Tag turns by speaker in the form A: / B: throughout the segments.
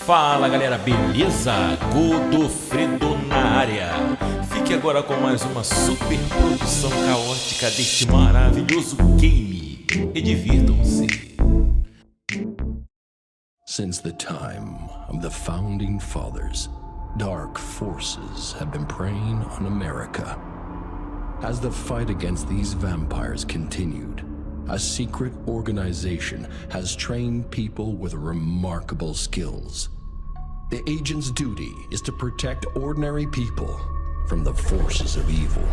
A: Fala galera, beleza? Godofredo na área. Fique agora com mais uma super produção caótica deste maravilhoso game. E divirtam-se.
B: Since the time of the founding fathers, dark forces have been preying on America. As the fight against these vampires continued, a secret organization has trained people with remarkable skills. The agent's duty is to protect ordinary people from the forces of evil.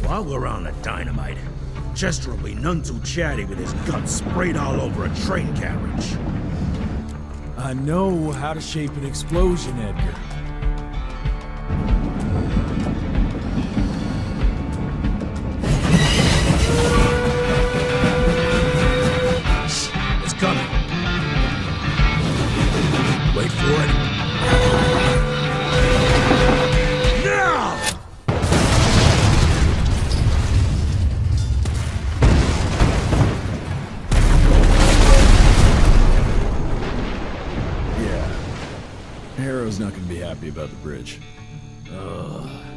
C: While we're on the dynamite, Chester will be none too chatty with his guts sprayed all over a train carriage.
D: I know how to shape an explosion, Edgar.
C: It's coming. Wait for it.
D: Harrow's not gonna be happy about the bridge.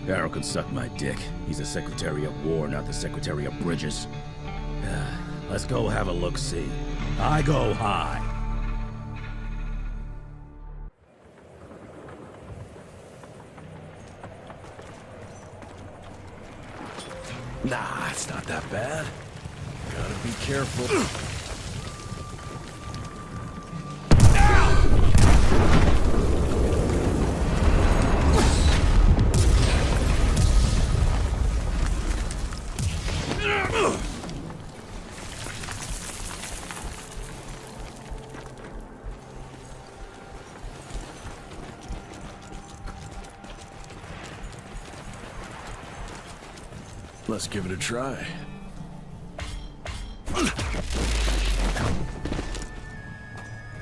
C: Arrow can suck my dick. He's the Secretary of War, not the Secretary of Bridges. Let's go have a look-see. I go high.
B: Nah, it's not that bad. Gotta be careful. Let's give it a try.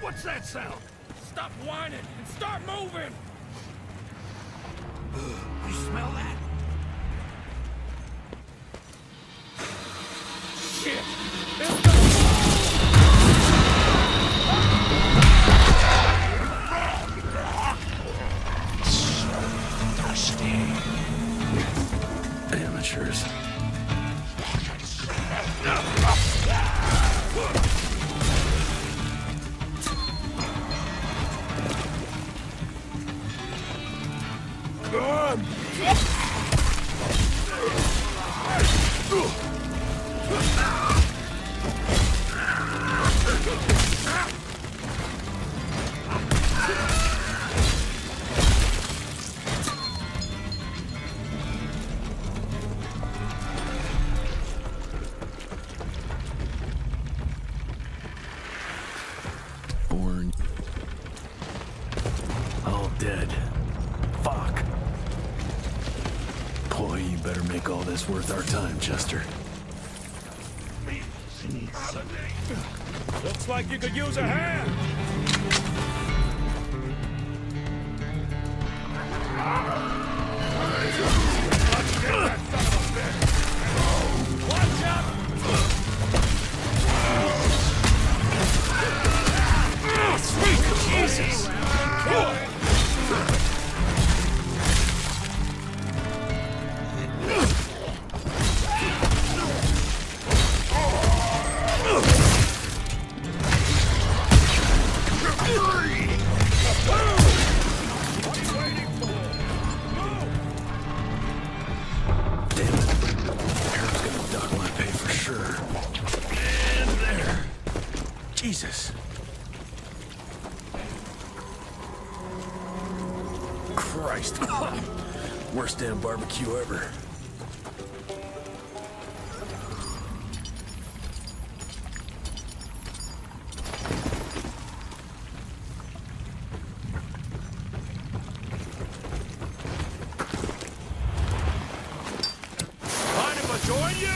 C: What's that sound? Stop whining and start moving! You smell that? Shit!
B: Amateurs. All dead. Fuck. Boy, you better make all this worth our time, Chester.
C: Looks like you could use a hand! Watch out! Sweet Jesus! Jesus.
D: Christ. Worst damn barbecue ever.
C: Mind if I join you?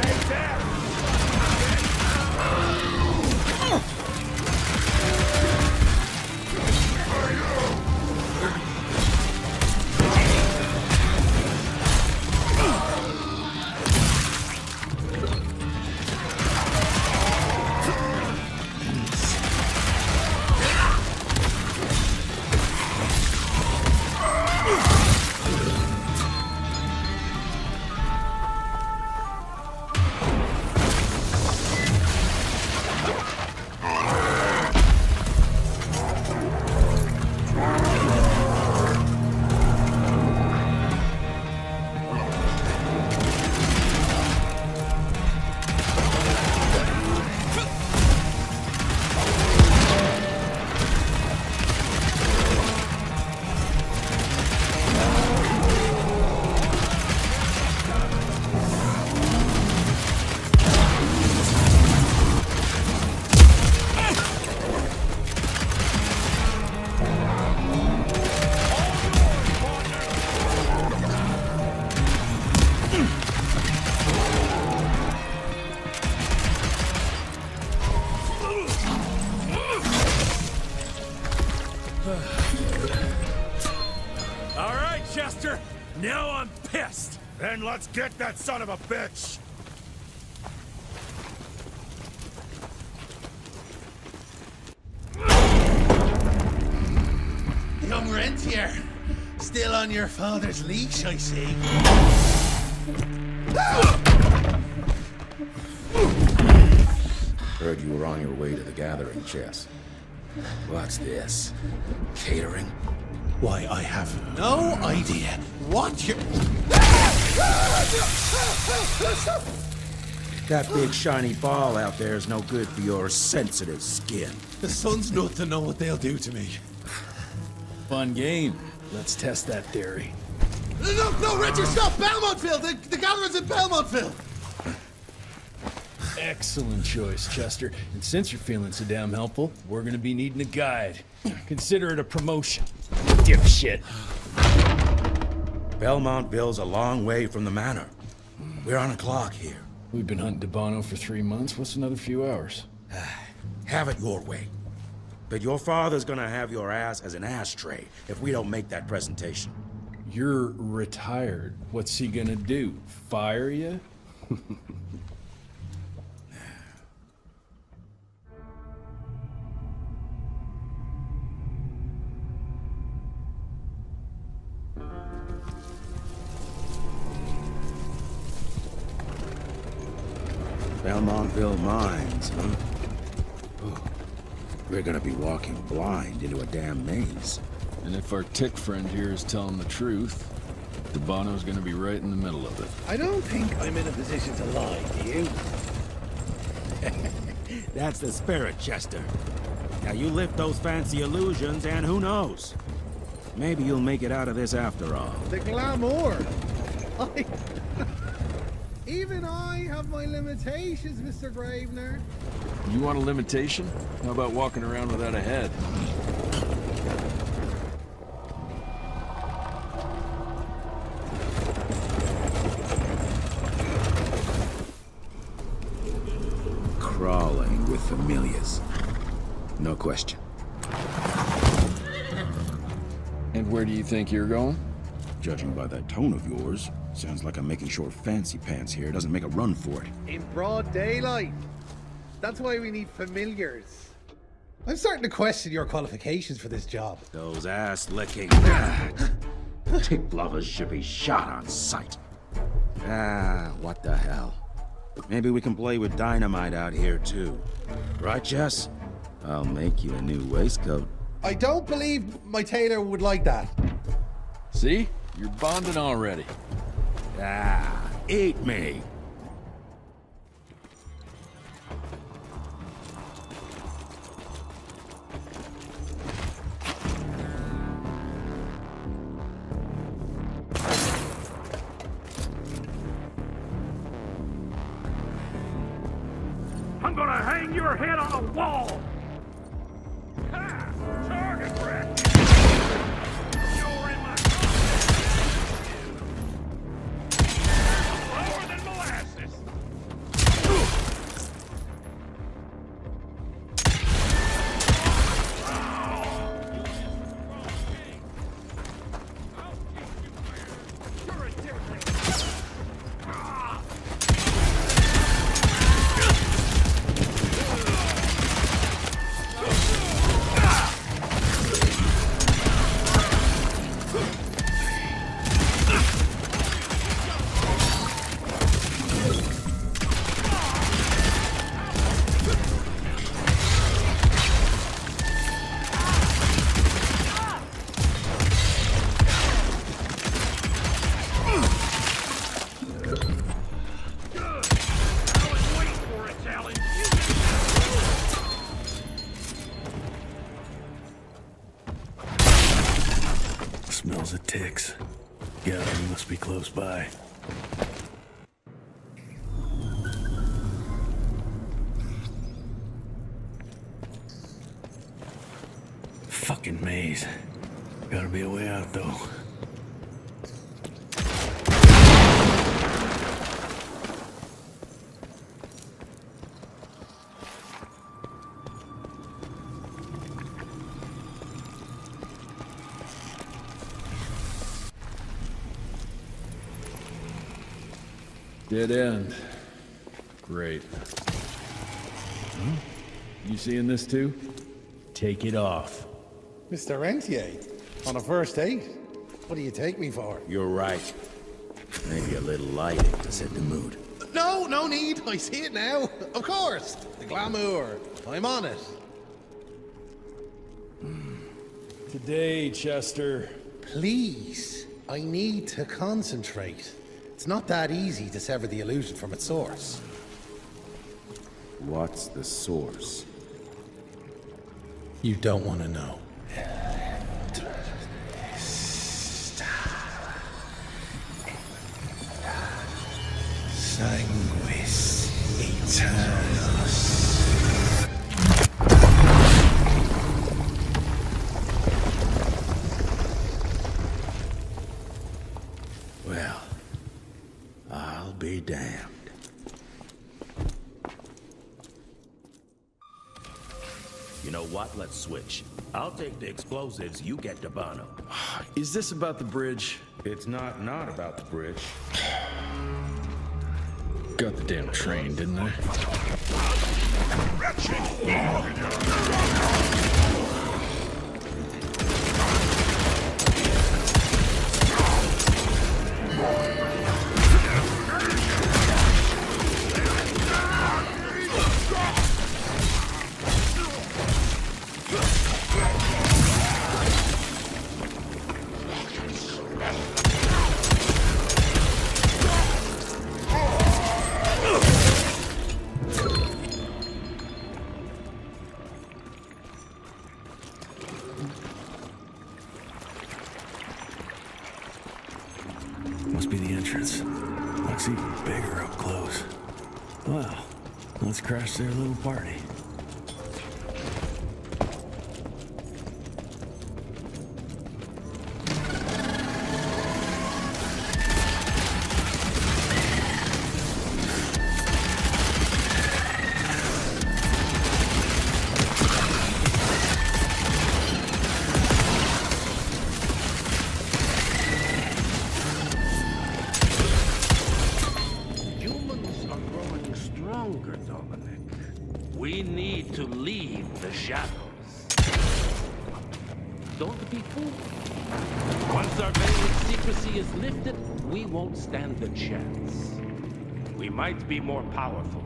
C: Hey, Dad! All right, Chester. Now I'm pissed. Then let's get that son of a bitch.
E: Young Rentier, still on your father's leash, I see.
C: Heard you were on your way to the gathering, Chess. What's this? Catering?
E: Why, I have no idea what you're...
C: That big shiny ball out there is no good for your sensitive skin.
E: The sun's not to know what they'll do to me.
D: Fun game. Let's test that theory.
E: No, Richard, stop! Belmontville! The gathering's in Belmontville!
D: Excellent choice, Chester. And since you're feeling so damn helpful, we're gonna be needing a guide. Consider it a promotion. Dipshit.
C: Belmontville's a long way from the manor. We're on a clock here.
D: We've been hunting DeBono for 3 months. What's another few hours?
C: Have it your way. But your father's gonna have your ass as an ashtray if we don't make that presentation.
D: You're retired. What's he gonna do? Fire you?
C: Belmontville Mines, huh? Oh, we're gonna be walking blind into a damn maze.
D: And if our tick friend here is telling the truth, DeBono's gonna be right in the middle of it.
E: I don't think I'm in a position to lie, do you?
C: That's the spirit, Chester. Now you lift those fancy illusions and who knows? Maybe you'll make it out of this after all.
F: The glamour. Even I have my limitations, Mr. Gravener.
D: You want a limitation? How about walking around without a head?
C: Crawling with familiars. No question.
D: And where do you think you're going?
C: Judging by that tone of yours, sounds like I'm making sure fancy pants here doesn't make a run for it.
F: In broad daylight. That's why we need familiars.
E: I'm starting to question your qualifications for this job.
C: Those ass-licking tick lovers should be shot on sight. What the hell? Maybe we can play with dynamite out here, too. Right, Jess? I'll make you a new waistcoat.
E: I don't believe my tailor would like that.
D: See? You're bonding already.
C: Ah, eat me.
G: I'm gonna hang your head on a wall! Ha! Target practice! You're in my lower than molasses! You're a different.
D: Smells of ticks. Yeah, he must be close by. Fucking maze. Gotta be a way out, though. Dead end. Great. You seeing this too? Take it off.
F: Mr. Rentier, on a first date? What do you take me for?
C: You're right. Maybe a little lighting to set the mood.
F: No, no need. I see it now. Of course. The glamour. I'm on it.
D: Today, Chester.
F: Please, I need to concentrate. It's not that easy to sever the illusion from its source.
C: What's the source?
F: You don't want to know. Sanguis Eternus.
C: Well, I'll be damned.
H: You know what? Let's switch. I'll take the explosives, you get the Bono.
D: Is this about the bridge?
C: It's not about the bridge.
D: Got the damn train, didn't I? Must be the entrance. Looks even bigger up close. Well, let's crash their little party.
G: We need to leave the shadows. Don't be fooled. Once our veil of secrecy is lifted, we won't stand a chance. We might be more powerful,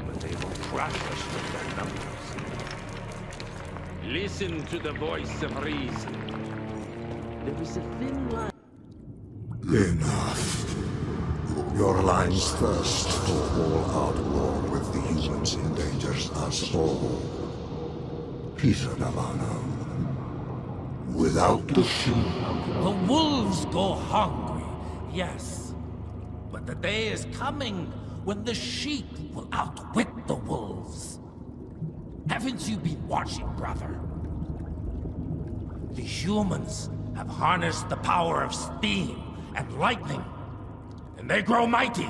G: but they will crush us with their numbers. Listen to the voice of reason. There is a thin line.
I: Enough. Your line's thirst for all-out war with the humans endangers us all. Peter Navana. Without the sheep.
G: The wolves go hungry, yes. But the day is coming when the sheep will outwit the wolves. Haven't you been watching, brother? The humans have harnessed the power of steam and lightning, and they grow mighty.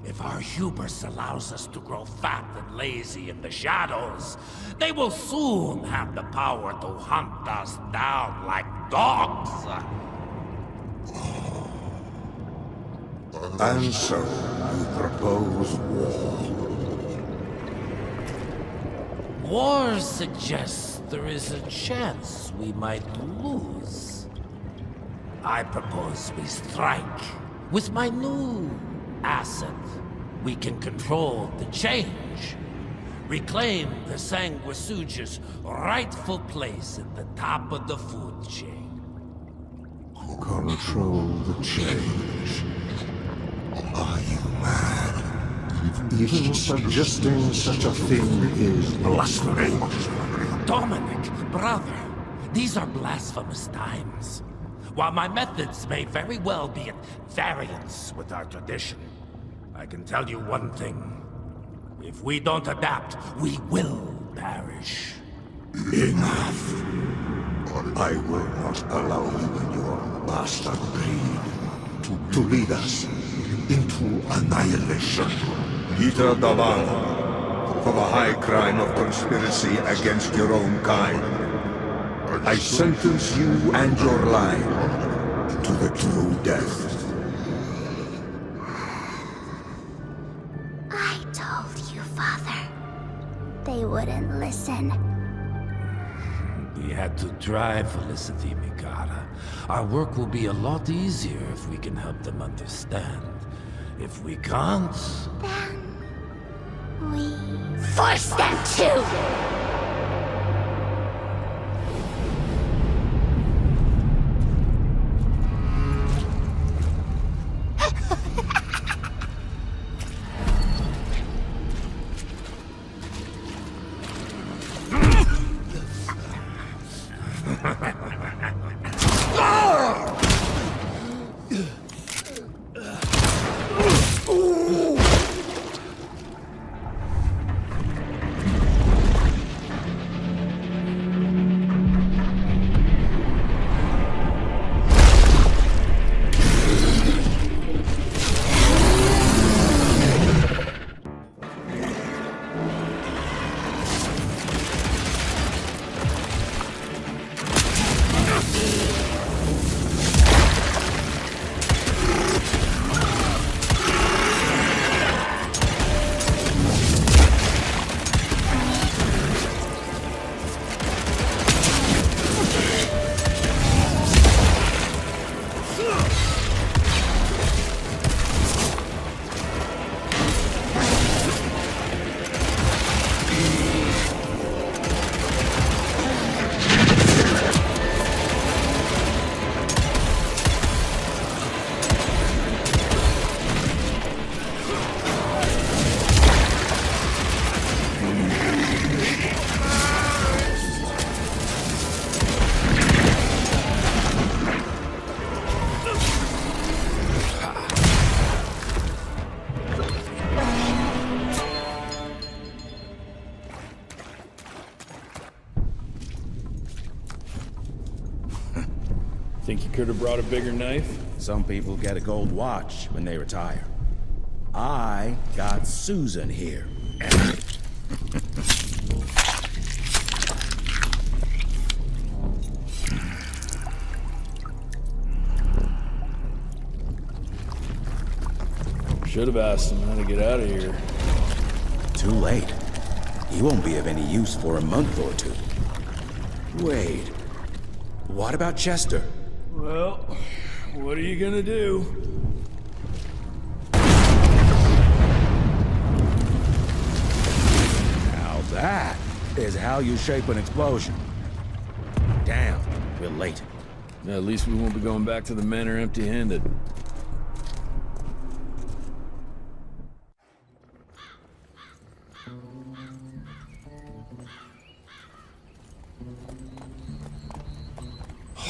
G: If our hubris allows us to grow fat and lazy in the shadows, they will soon have the power to hunt us down like dogs.
I: And so, you propose war.
G: War suggests there is a chance we might lose. I propose we strike. With my new asset, we can control the change. Reclaim the Sanguisuja's rightful place at the top of the food chain.
I: Control the change. Are you mad? Even suggesting such a thing is blasphemy.
G: Dominic, brother, these are blasphemous times. While my methods may very well be at variance with our tradition, I can tell you one thing. If we don't adapt, we will perish.
I: Enough. I will not allow you and your bastard breed to lead us into annihilation. Peter Davan, for the high crime of conspiracy against your own kind, I sentence you and your line to the true death.
J: I told you, Father. They wouldn't listen.
G: We had to try, Felicity Mikata. Our work will be a lot easier if we can help them understand. If we can't...
J: Then... we... force them to!
D: Think you could have brought a bigger knife?
C: Some people get a gold watch when they retire. I got Susan here.
D: Should have asked him how to get out of here.
C: Too late. He won't be of any use for a month or two. Wait. What about Chester?
D: Well, what are you gonna do?
C: Now that is how you shape an explosion. Damn, we're late.
D: At least we won't be going back to the manor empty-handed.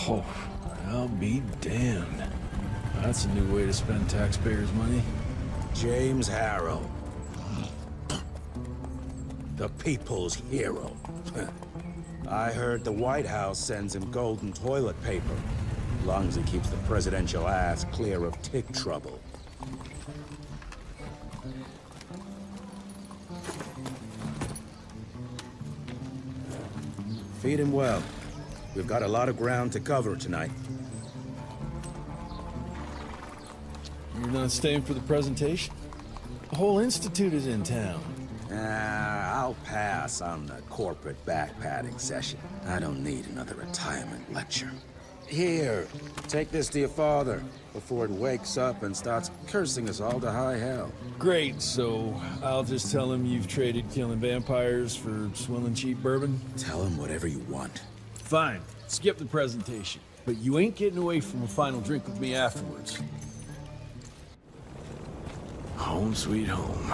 D: Oh, I'll be damned. That's a new way to spend taxpayers' money.
C: James Harrow. The people's hero. I heard the White House sends him golden toilet paper. As long as he keeps the presidential ass clear of tick trouble. Feed him well. We've got a lot of ground to cover tonight.
D: You're not staying for the presentation? The whole institute is in town.
C: I'll pass on the corporate backpatting session. I don't need another retirement lecture. Here, take this to your father before it wakes up and starts cursing us all to high hell.
D: Great, so I'll just tell him you've traded killing vampires for swilling cheap bourbon?
C: Tell him whatever you want.
D: Fine, skip the presentation. But you ain't getting away from a final drink with me afterwards. Home sweet home.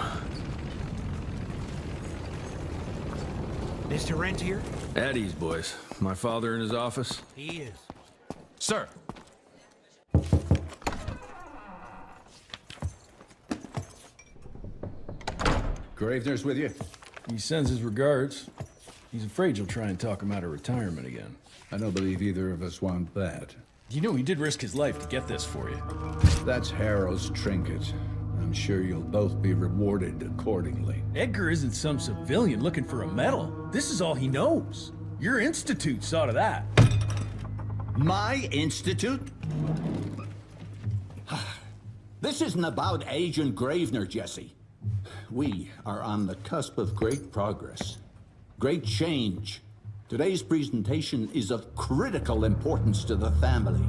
E: Mr. Rentier?
D: At ease, boys. My father in his office?
E: He is.
A: Sir.
K: Gravener's with you?
D: He sends his regards. He's afraid you'll try and talk him out of retirement again.
K: I don't believe either of us want that.
D: You know he did risk his life to get this for you.
K: That's Harrow's trinket. I'm sure you'll both be rewarded accordingly.
D: Edgar isn't some civilian looking for a medal. This is all he knows. Your institute saw to that.
L: My institute? This isn't about Agent Gravener, Jesse. We are on the cusp of great progress, great change. Today's presentation is of critical importance to the family.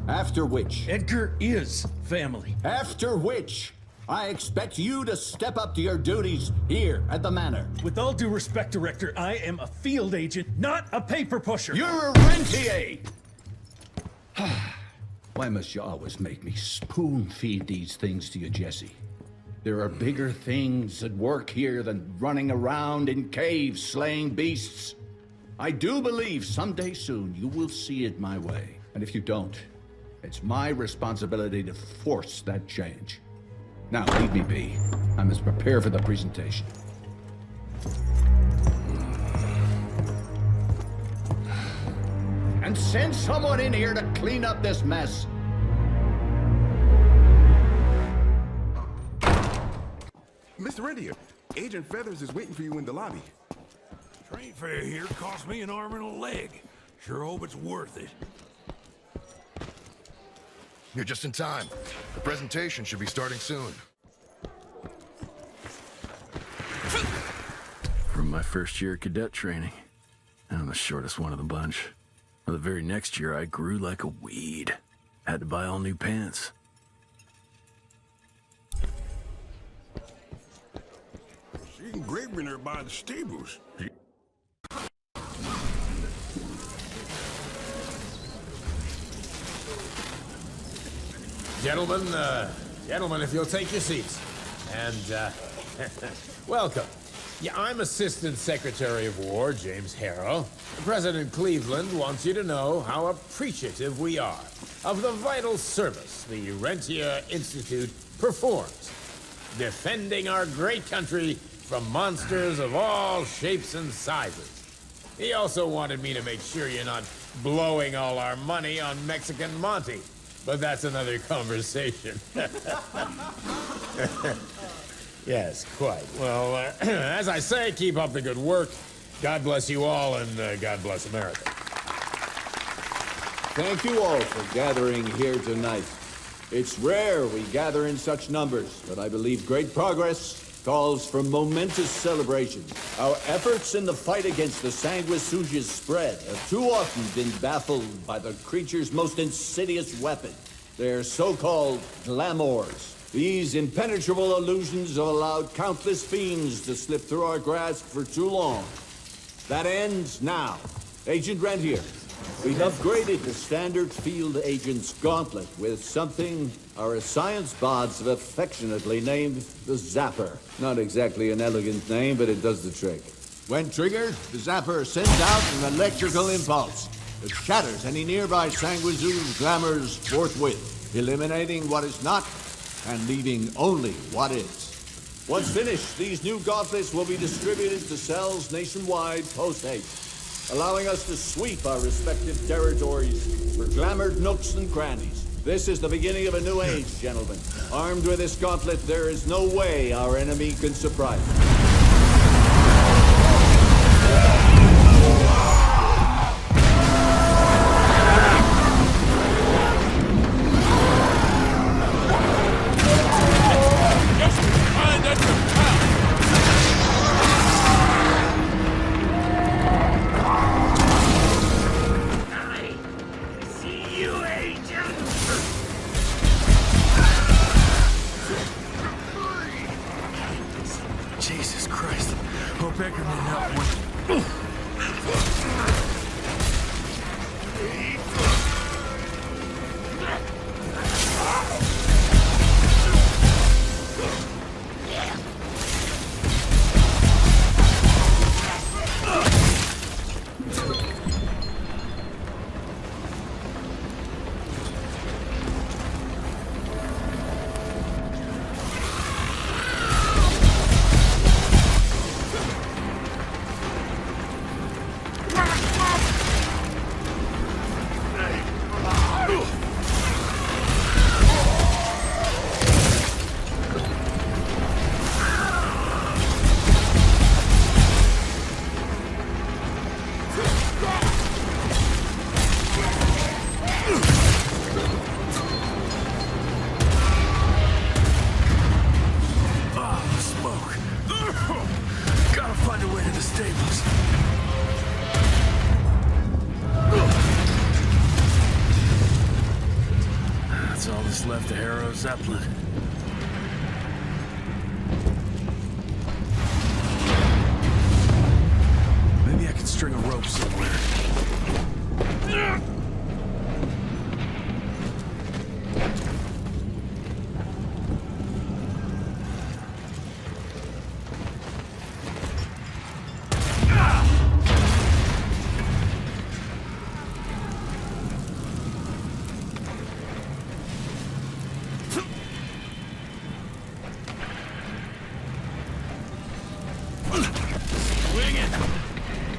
L: After which...
D: Edgar is family.
L: After which, I expect you to step up to your duties here at the manor.
D: With all due respect, Director, I am a field agent, not a paper pusher.
L: You're a rentier!
K: Why must you always make me spoon-feed these things to you, Jesse? There are bigger things at work here than running around in caves slaying beasts. I do believe someday soon you will see it my way. And if you don't, it's my responsibility to force that change. Now, leave me be. I must prepare for the presentation.
L: And send someone in here to clean up this mess.
M: Mr. Rentier, Agent Feathers is waiting for you in the lobby.
E: Train fare here cost me an arm and a leg. Sure hope it's worth it.
N: You're just in time. The presentation should be starting soon.
D: From my first year of cadet training, I'm the shortest one of the bunch. The very next year, I grew like a weed. Had to buy all new pants.
E: Seen Gravener by the stables.
O: Gentlemen, if you'll take your seats. And, welcome. Yeah, I'm Assistant Secretary of War, James Harrow. President Cleveland wants you to know how appreciative we are of the vital service the Rentier Institute performs, defending our great country from monsters of all shapes and sizes. He also wanted me to make sure you're not blowing all our money on Mexican Monty, but that's another conversation. Yes, quite. Well, as I say, keep up the good work. God bless you all, and God bless America.
L: Thank you all for gathering here tonight. It's rare we gather in such numbers, but I believe great progress calls for momentous celebration. Our efforts in the fight against the sanguisuga's spread have too often been baffled by the creature's most insidious weapon, their so-called glamours. These impenetrable illusions have allowed countless fiends to slip through our grasp for too long. That ends now. Agent Rentier, We've upgraded the standard field agent's gauntlet with something our science bots have affectionately named the Zapper. Not exactly an elegant name, but it does the trick. When triggered, the Zapper sends out an electrical impulse that shatters any nearby sanguizoos glamours forthwith, eliminating what is not and leaving only what is. Once finished, these new gauntlets will be distributed to cells nationwide post-haste, allowing us to sweep our respective territories for glamoured nooks and crannies. This is the beginning of a new age, gentlemen. Armed with this gauntlet, there is no way our enemy can surprise us.
D: Jesus Christ. Hope Edgar may help me. Left the Harrow Zeppelin. Maybe I can string a rope somewhere.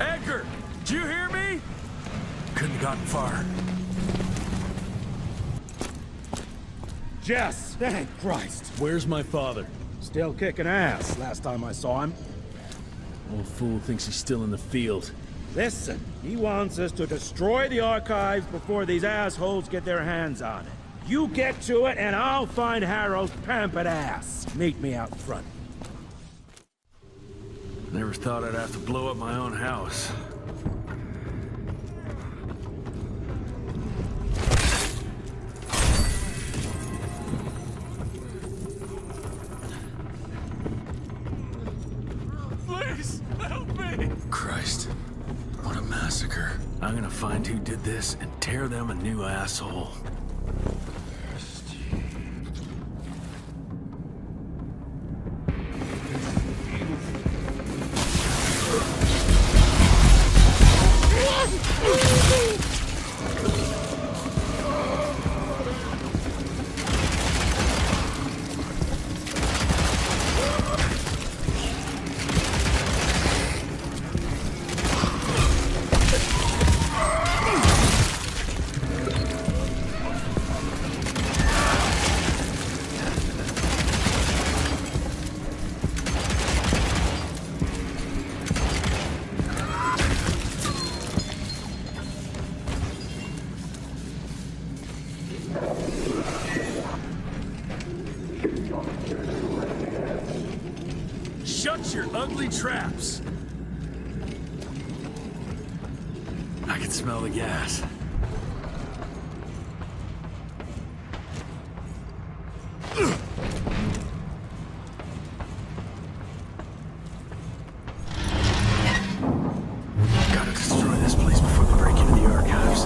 D: Edgar! Do you hear me? Couldn't have gotten far.
C: Jess! Thank Christ!
D: Where's my father?
C: Still kicking ass, last time I saw him.
D: Old fool thinks he's still in the field.
C: Listen, he wants us to destroy the archives before these assholes get their hands on it. You get to it, and I'll find Harrow's pampered ass. Meet me out front.
D: Never thought I'd have to blow up my own house. Please, help me! Christ, what a massacre. I'm gonna find who did this and tear them a new asshole. Shut your ugly traps! I can smell the gas. Gotta destroy this place before they break into the archives.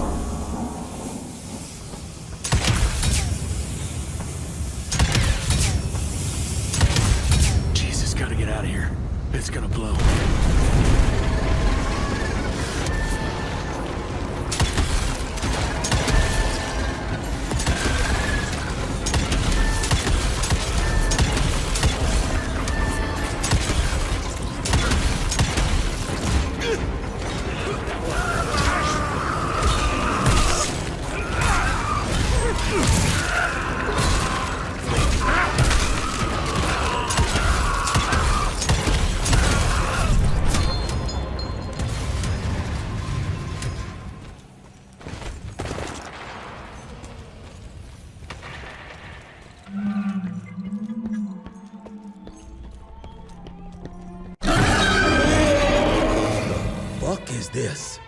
P: this.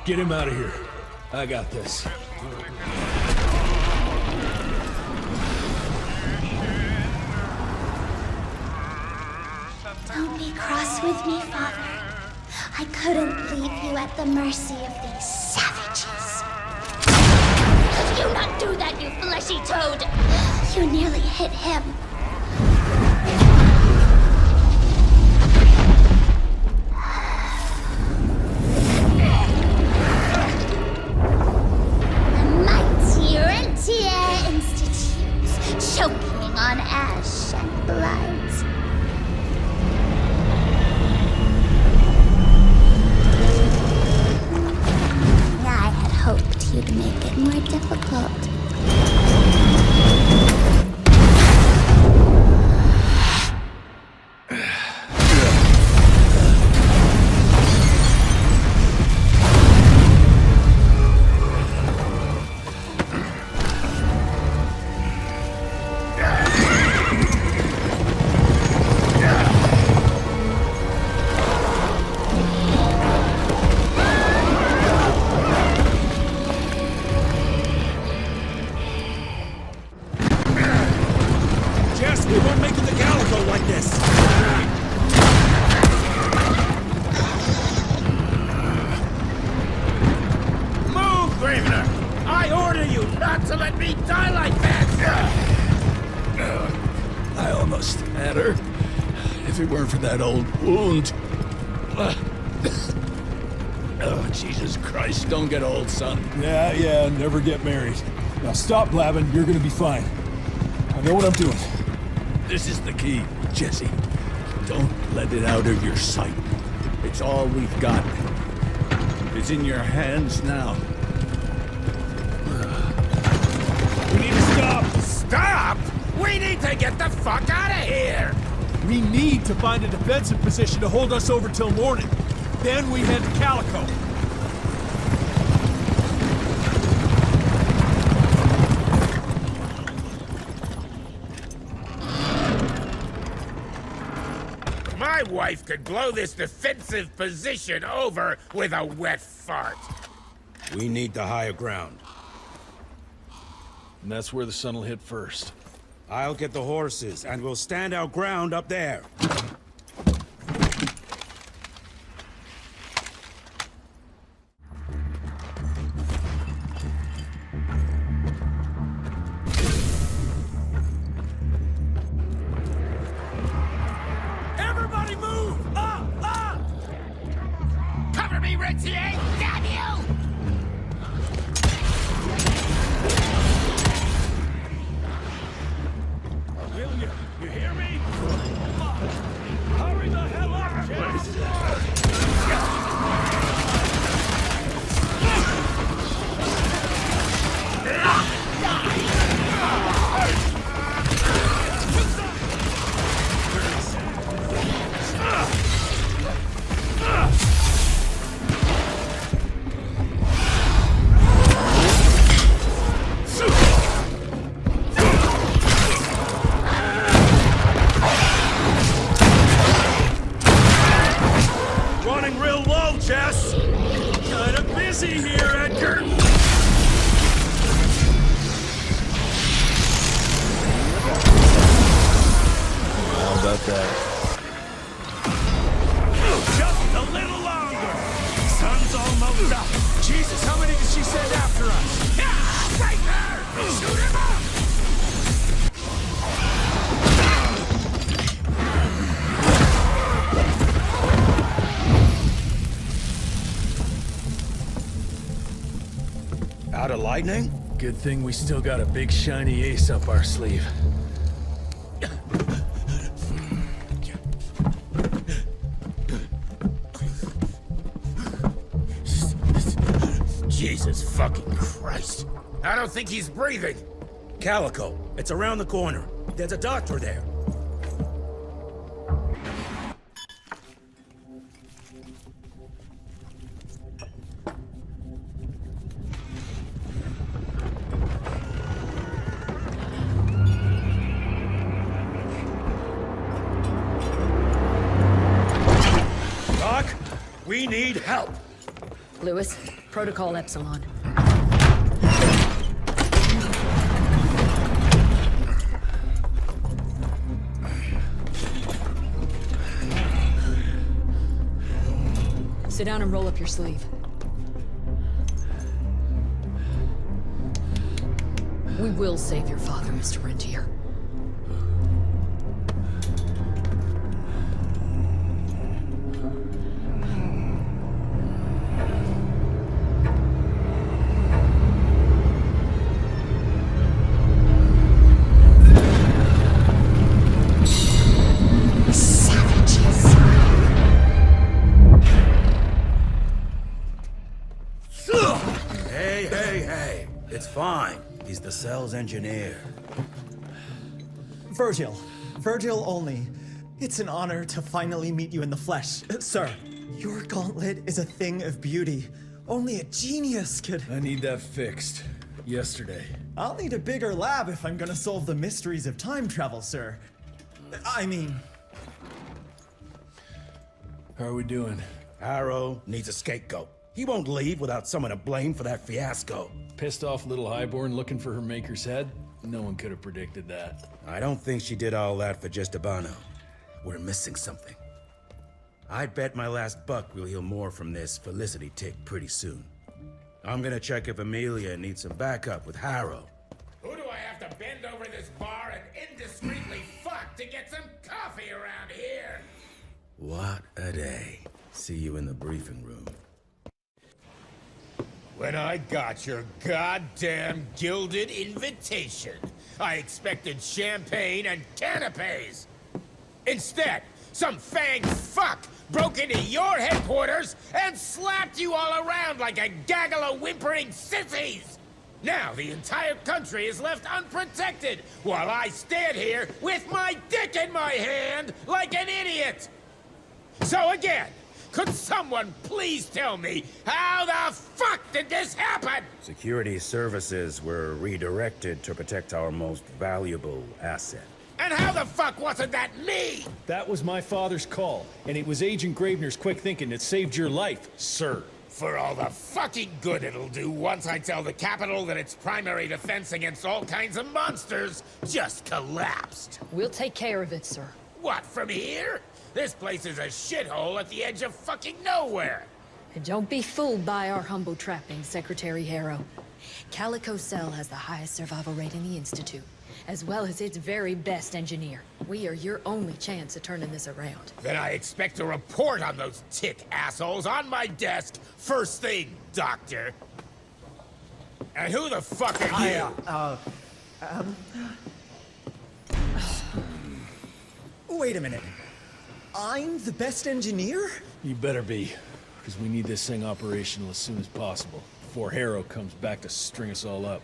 D: Get him out of here. I got this.
J: Don't be cross with me, Father. I couldn't leave you at the mercy of these savages. Could you not do that, you fleshy toad? You nearly hit him. The mighty Rentier Institute, choking on ash and blood. I had hoped you'd make it more difficult.
D: That old wound. Oh, Jesus Christ, don't get old, son.
Q: Yeah, never get married. Now stop blabbing, you're gonna be fine. I know what I'm doing.
D: This is the key, Jesse. Don't let it out of your sight. It's all we've got. It's in your hands now.
Q: We need to stop!
O: Stop? We need to get the fuck out of here!
Q: We need to find a defensive position to hold us over till morning. Then we head to Calico.
O: My wife could blow this defensive position over with a wet fart.
C: We need the higher ground.
Q: And that's where the sun will hit first.
C: I'll get the horses, and we'll stand our ground up there.
O: Everybody move! Up! Cover me, Rentier! Damn you!
Q: You hear me? Hurry the hell up,
C: Out of lightning?
Q: Good thing we still got a big shiny ace up our sleeve.
O: Jesus fucking Christ. I don't think he's breathing.
C: Calico, it's around the corner. There's a doctor there. We need help!
P: Lewis, Protocol Epsilon. Sit down and roll up your sleeve. We will save your father, Mr. Rentier.
C: It's fine. He's the cell's engineer.
R: Virgil. Virgil only. It's an honor to finally meet you in the flesh. Sir, your gauntlet is a thing of beauty. Only a genius could...
Q: I need that fixed. Yesterday.
R: I'll need a bigger lab if I'm gonna solve the mysteries of time travel, sir. I mean...
Q: How are we doing?
C: Harrow needs a scapegoat. He won't leave without someone to blame for that fiasco.
Q: Pissed off little highborn looking for her maker's head? No one could have predicted that.
C: I don't think she did all that for just Abano. We're missing something. I'd bet my last buck we'll hear more from this Felicity tick pretty soon. I'm gonna check if Amelia needs some backup with Harrow.
G: Who do I have to bend over this bar and indiscreetly fuck to get some coffee around here?
C: What a day. See you in the briefing room.
G: When I got your goddamn gilded invitation, I expected champagne and canapes. Instead, some fanged fuck broke into your headquarters and slapped you all around like a gaggle of whimpering sissies. Now the entire country is left unprotected while I stand here with my dick in my hand like an idiot. So again, could someone please tell me how the fuck did this happen?
C: Security services were redirected to protect our most valuable asset.
G: And how the fuck wasn't that me?
Q: That was my father's call, and it was Agent Gravener's quick thinking that saved your life, sir.
G: For all the fucking good it'll do once I tell the Capitol that its primary defense against all kinds of monsters just collapsed.
P: We'll take care of it, sir.
G: What, from here? This place is a shithole at the edge of fucking nowhere.
P: And don't be fooled by our humble trappings, Secretary Harrow. Calico Cell has the highest survival rate in the Institute, as well as its very best engineer. We are your only chance at turning this around.
G: Then I expect a report on those tick assholes on my desk first thing, Doctor. And who the fuck are you?
R: Wait a minute. I'm the best engineer?
Q: You better be, because we need this thing operational as soon as possible, before Harrow comes back to string us all up.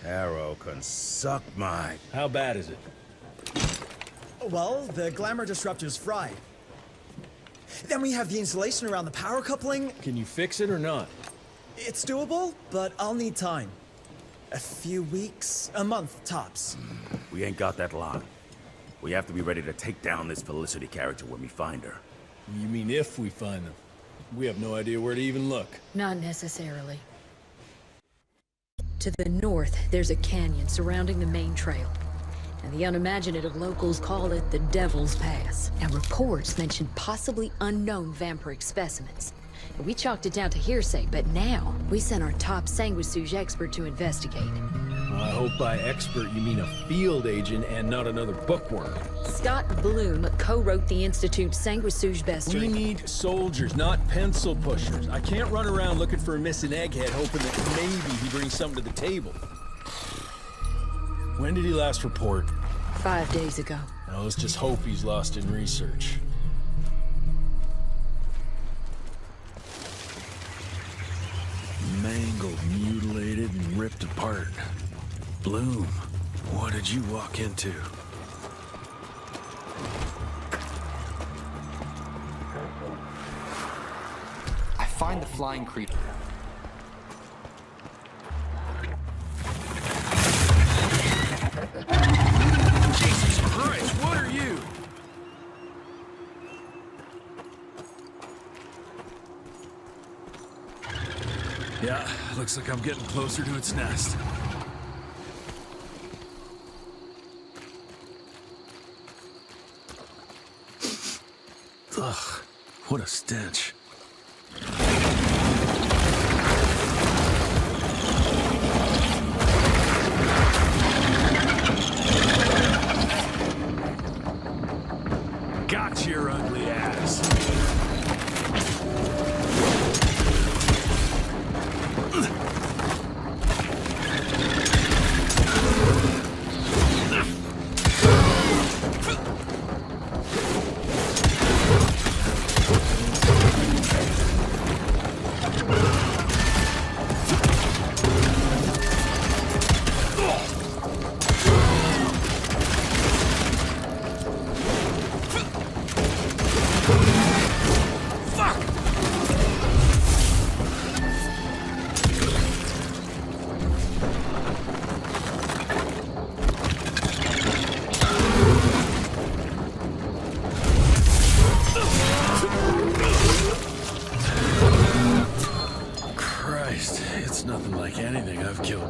C: Harrow can suck my...
Q: How bad is it?
R: Well, the glamour disruptor's fried. Then we have the insulation around the power coupling.
Q: Can you fix it or not?
R: It's doable, but I'll need time. A few weeks, a month tops.
H: We ain't got that long. We have to be ready to take down this Felicity character when we find her.
Q: You mean if we find them? We have no idea where to even look.
P: Not necessarily. To the north, there's a canyon surrounding the main trail. And the unimaginative locals call it the Devil's Pass. And reports mention possibly unknown vampiric specimens. We chalked it down to hearsay, but now we sent our top sanguisuge expert to investigate.
Q: I hope by expert you mean a field agent and not another bookworm.
P: Scott Bloom co-wrote the Institute's sanguisuge bestiary.
Q: We need soldiers, not pencil pushers. I can't run around looking for a missing egghead hoping that maybe he brings something to the table. When did he last report?
P: 5 days ago.
Q: Now let's just hope he's lost in research. Mangled, mutilated, and ripped apart. Bloom, what did you walk into?
S: I find the flying creature.
N: Jesus Christ, what are you?
T: Looks like I'm getting closer to its nest. Ugh, what a stench. Got your ugly ass.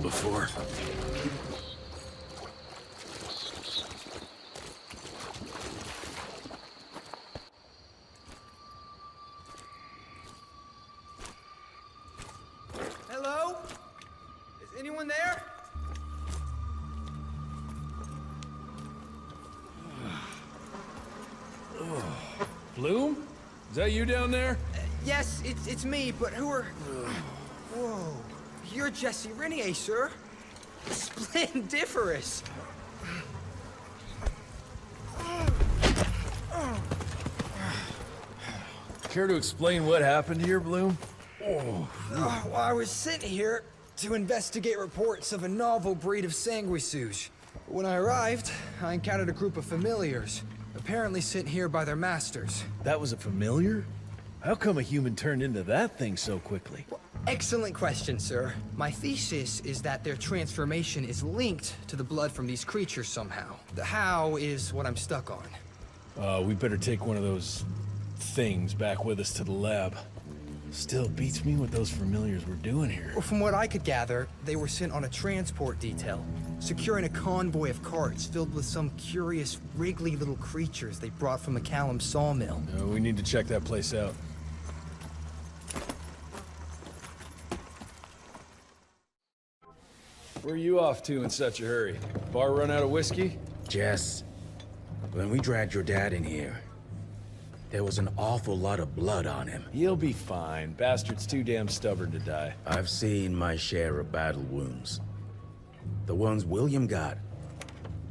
T: Before.
S: Hello? Is anyone there?
T: Bloom? Is that you down there?
S: Yes, it's me, but who are... Whoa. You're Jesse Rentier, sir. Splendiferous.
T: Care to explain what happened here, Bloom?
S: Well, I was sent here to investigate reports of a novel breed of sanguisuge. When I arrived, I encountered a group of familiars, apparently sent here by their masters.
T: That was a familiar? How come a human turned into that thing so quickly?
S: Excellent question, sir. My thesis is that their transformation is linked to the blood from these creatures somehow. The how is what I'm stuck on.
T: We better take one of those things back with us to the lab. Still beats me what those familiars were doing here.
S: Well, from what I could gather, they were sent on a transport detail, securing a convoy of carts filled with some curious, wriggly little creatures they brought from McCallum's sawmill.
T: We need to check that place out. Where are you off to in such a hurry? Bar run out of whiskey?
C: Jess, when we dragged your dad in here, there was an awful lot of blood on him.
T: He'll be fine. Bastard's too damn stubborn to die.
C: I've seen my share of battle wounds. The ones William got.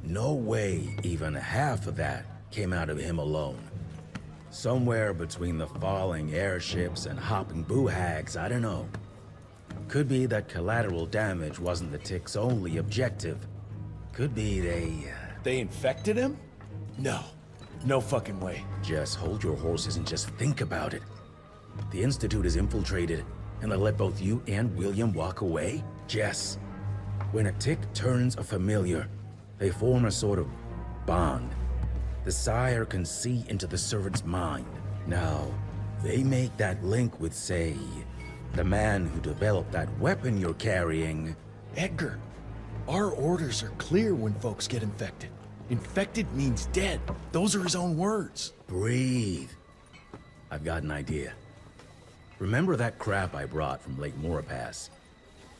C: No way even half of that came out of him alone. Somewhere between the falling airships and hopping boo-hags, I don't know. Could be that collateral damage wasn't the Tick's only objective. Could be
T: They infected him? No. No fucking way.
C: Just hold your horses and just think about it. The Institute is infiltrated, and they let both you and William walk away? Jess, when a Tick turns a familiar, they form a sort of bond. The sire can see into the servant's mind. Now, they make that link with, say, the man who developed that weapon you're carrying.
T: Edgar, our orders are clear when folks get infected. Infected means dead. Those are his own words.
C: Breathe. I've got an idea. Remember that crap I brought from Lake Morapass?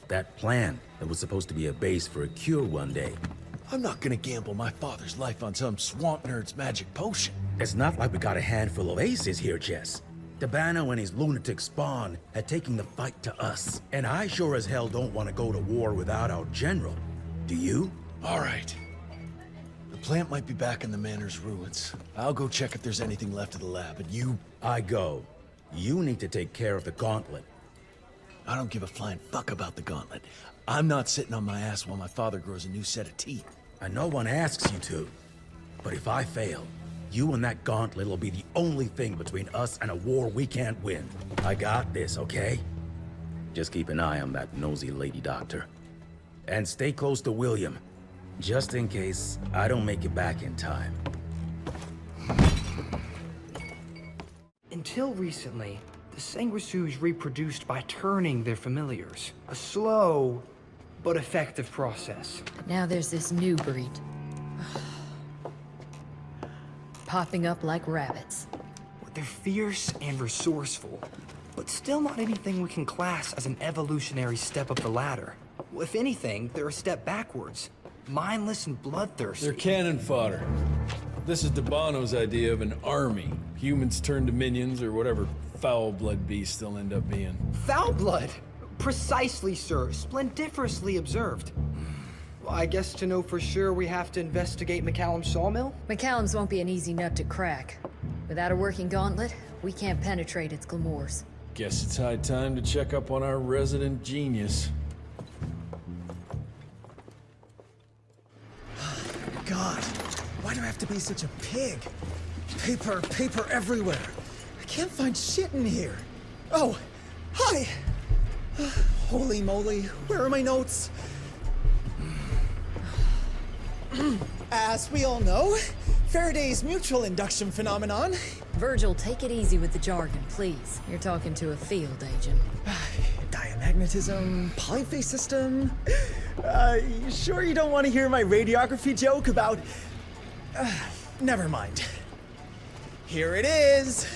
C: That plant that was supposed to be a base for a cure one day.
T: I'm not gonna gamble my father's life on some swamp nerd's magic potion.
C: It's not like we got a handful of aces here, Jess. Dabano and his lunatic spawn had taken the fight to us. And I sure as hell don't want to go to war without our general. Do you?
T: All right. The plant might be back in the manor's ruins. I'll go check if there's anything left of the lab, and you...
C: I go. You need to take care of the gauntlet.
T: I don't give a flying fuck about the gauntlet. I'm not sitting on my ass while my father grows a new set of teeth.
C: And no one asks you to. But if I fail, you and that gauntlet will be the only thing between us and a war we can't win. I got this, okay? Just keep an eye on that nosy lady doctor. And stay close to William, just in case I don't make it back in time.
S: Until recently, The sanguisudes reproduced by turning their familiars. A slow but effective process.
P: Now there's this new breed. Popping up like rabbits.
S: They're fierce and resourceful, but still not anything we can class as an evolutionary step up the ladder. If anything, they're a step backwards. Mindless and bloodthirsty.
Q: They're cannon fodder. This is Debano's idea of an army. Humans turn to minions or whatever foul-blood beasts they'll end up being.
S: Foul blood? Precisely, sir. Splendiferously observed. Well, I guess to know for sure we have to investigate McCallum's sawmill?
P: McCallum's won't be an easy nut to crack. Without a working gauntlet, we can't penetrate its glamours.
Q: Guess it's high time to check up on our resident genius.
R: God, why do I have to be such a pig? Paper everywhere. I can't find shit in here. Oh, hi! Holy moly, where are my notes? As we all know, Faraday's mutual induction phenomenon.
P: Virgil, take it easy with the jargon, please. You're talking to a field agent.
R: Diamagnetism, polyphase system. You sure you don't want to hear my radiography joke about... never mind. Here it is.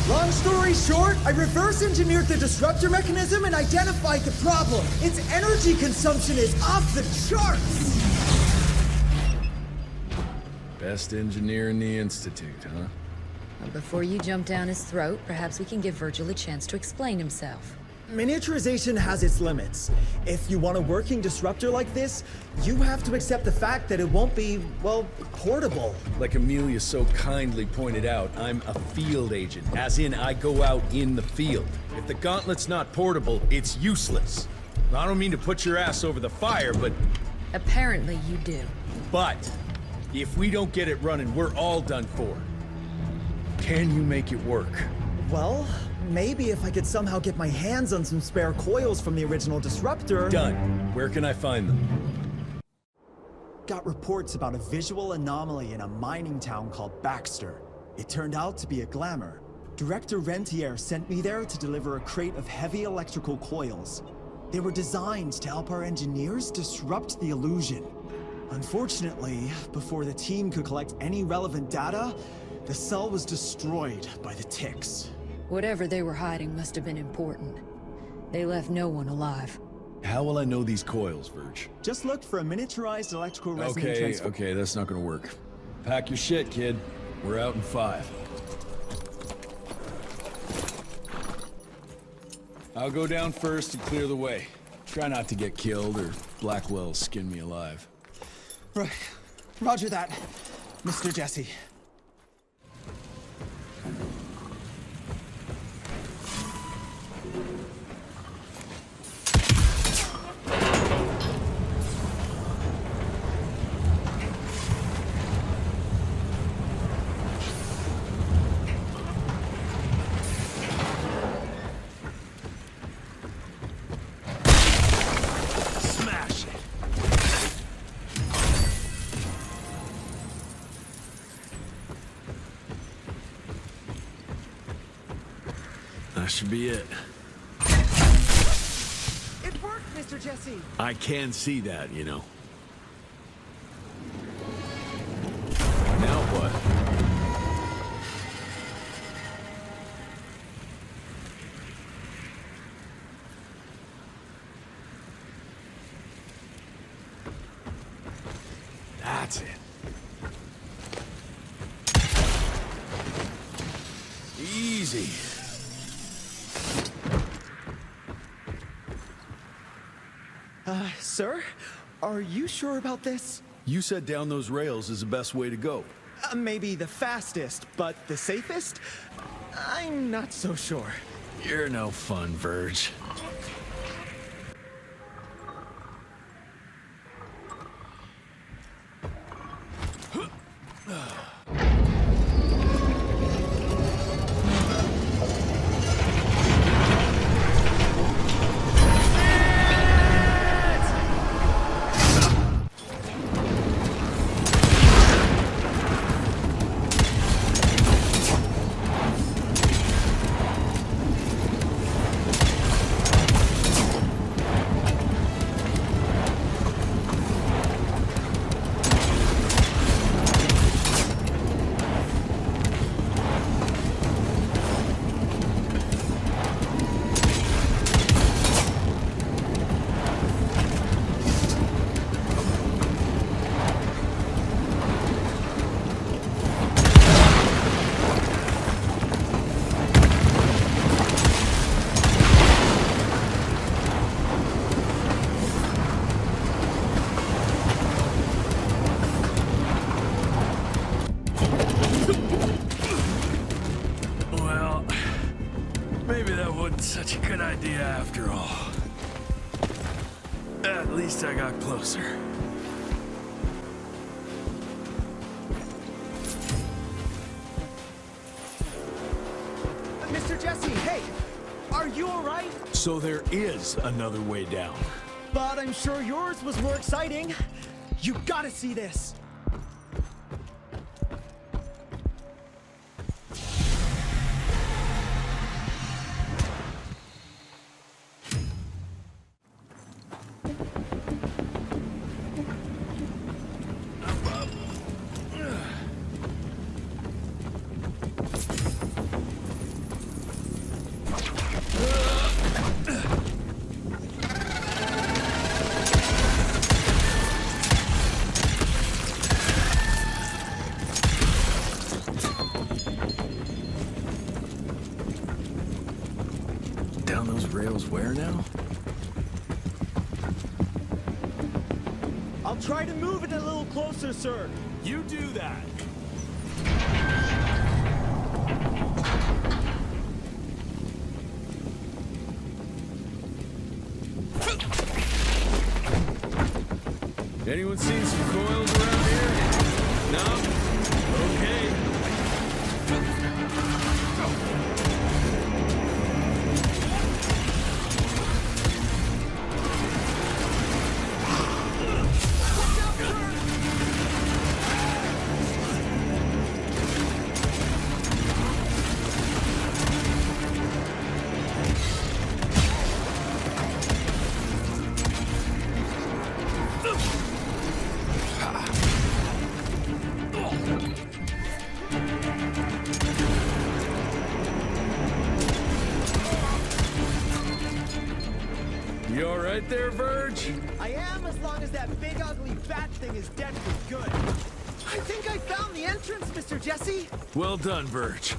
R: Long story short, I reverse engineered the disruptor mechanism and identified the problem. Its energy consumption is off the charts.
Q: Best engineer in the Institute, huh?
P: Well, before you jump down his throat, perhaps we can give Virgil a chance to explain himself.
R: Miniaturization has its limits. If you want a working disruptor like this, you have to accept the fact that it won't be, well, portable.
Q: Like Amelia so kindly pointed out, I'm a field agent, as in I go out in the field. If the gauntlet's not portable, it's useless. I don't mean to put your ass over the fire, but...
P: Apparently you do.
Q: But, if we don't get it running, we're all done for. Can you make it work?
R: Well, maybe if I could somehow get my hands on some spare coils from the original disruptor...
Q: Done. Where can I find them?
R: Got reports about a visual anomaly in a mining town called Baxter. It turned out to be a glamour. Director Rentier sent me there to deliver a crate of heavy electrical coils. They were designed to help our engineers disrupt the illusion. Unfortunately, before the team could collect any relevant data, the cell was destroyed by the ticks.
P: Whatever they were hiding must have been important. They left no one alive.
Q: How will I know these coils, Verge?
R: Just look for a miniaturized electrical resonant transfer.
Q: Okay, that's not gonna work. Pack your shit, kid. We're out in 5. I'll go down first and clear the way. Try not to get killed or Blackwell skin me alive.
R: Right. Roger that, Mr. Jesse.
Q: That should be it.
R: It worked, Mr. Jesse!
Q: I can see that, you know. Now what? That's it. Easy.
R: Sir? Are you sure about this?
Q: You said down those rails is the best way to go.
R: Maybe the fastest, but the safest? I'm not so sure.
Q: You're no fun, Verge.
T: least I got closer.
R: Mr. Jesse, hey! Are you alright?
T: So there is another way down.
R: But I'm sure yours was more exciting. You gotta see this.
T: Down those rails where now?
R: I'll try to move it a little closer, sir.
T: You do that.
Q: Anyone seen some coils around here? No? Okay. You all right there, Verge?
R: I am, as long as that big ugly bat thing is dead for good. I think I found the entrance, Mr. Jesse.
T: Well done, Verge.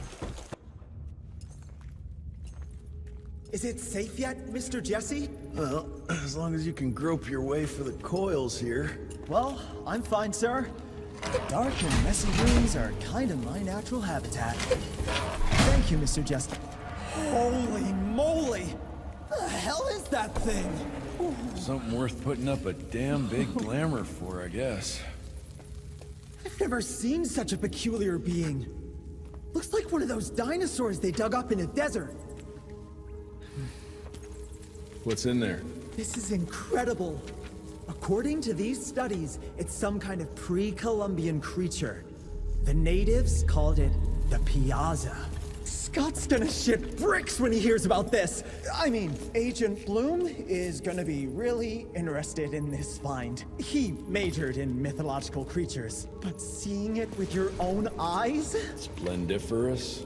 R: Is it safe yet, Mr. Jesse?
T: Well, as long as you can grope your way for the coils here.
R: Well, I'm fine, sir. The dark and messy rooms are kind of my natural habitat. Thank you, Mr. Jesse. Holy moly! The hell is that thing?
Q: Something worth putting up a damn big glamour for, I guess.
R: I've never seen such a peculiar being. Looks like one of those dinosaurs they dug up in a desert.
Q: What's in there?
R: This is incredible. According to these studies, it's some kind of pre-Columbian creature. The natives called it the Piazza. Scott's gonna shit bricks when he hears about this. I mean, Agent Bloom is gonna be really interested in this find. He majored in mythological creatures, but seeing it with your own eyes?
Q: Splendiferous.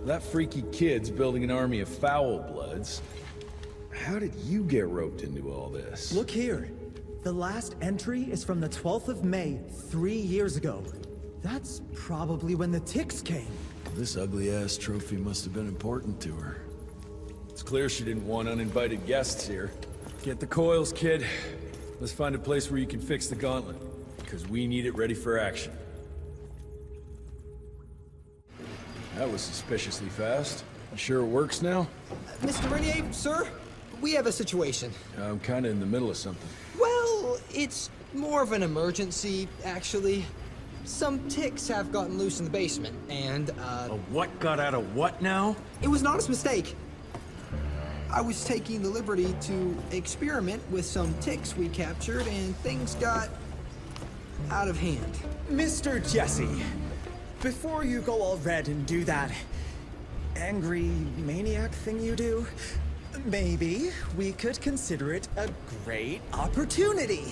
Q: That freaky kid's building an army of foul bloods. How did you get roped into all this?
R: Look here. The last entry is from the 12th of May, 3 years ago. That's probably when the ticks came.
T: This ugly-ass trophy must have been important to her.
Q: It's clear she didn't want uninvited guests here. Get the coils, kid. Let's find a place where you can fix the gauntlet, because we need it ready for action. That was suspiciously fast. You sure it works now?
S: Mr. Rentier, sir, we have a situation.
Q: I'm kinda in the middle of something.
S: Well, it's more of an emergency, actually. Some ticks have gotten loose in the basement, and,
T: A what got out of what now?
S: It was an honest mistake. I was taking the liberty to experiment with some ticks we captured, and things got out of hand.
R: Mr. Jesse, before you go all red and do that angry maniac thing you do, maybe we could consider it a great opportunity.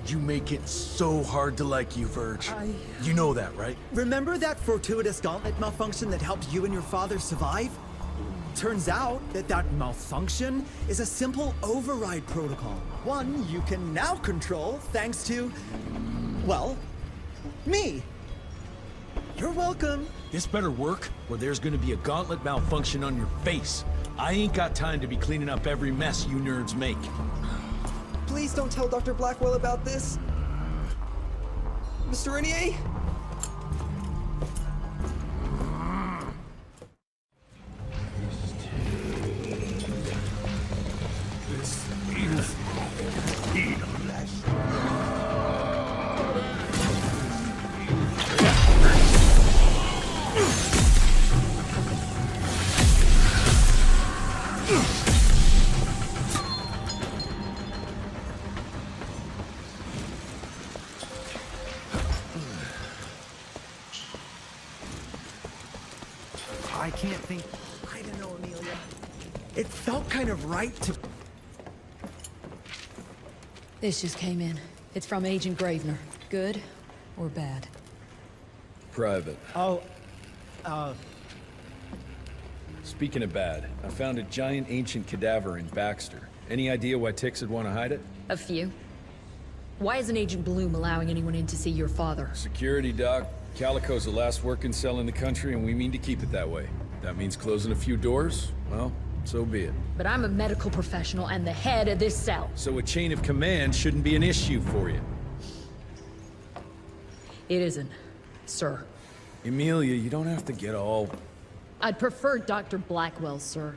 T: You make it so hard to like you, Verge. You know that, right?
R: Remember that fortuitous gauntlet malfunction that helped you and your father survive? Turns out that malfunction is a simple override protocol. One you can now control thanks to, well, me. You're welcome.
T: This better work, or there's gonna be a gauntlet malfunction on your face. I ain't got time to be cleaning up every mess you nerds make.
S: Please don't tell Dr. Blackwell about this. Mr. Rentier?
I: This is
U: I can't think. I don't know, Amelia. It felt kind of right to...
P: This just came in. It's from Agent Gravener. Good or bad?
Q: Private.
U: Oh,
Q: Speaking of bad, I found a giant ancient cadaver in Baxter. Any idea why Tix would want to hide it?
P: A few. Why isn't Agent Bloom allowing anyone in to see your father?
Q: Security, Doc. Calico's the last working cell in the country, and we mean to keep it that way. That means closing a few doors? Well, so be it.
P: But I'm a medical professional and the head of this cell.
Q: So a chain of command shouldn't be an issue for you.
P: It isn't, sir.
Q: Emilia, you don't have to get all...
P: I'd prefer Dr. Blackwell, sir.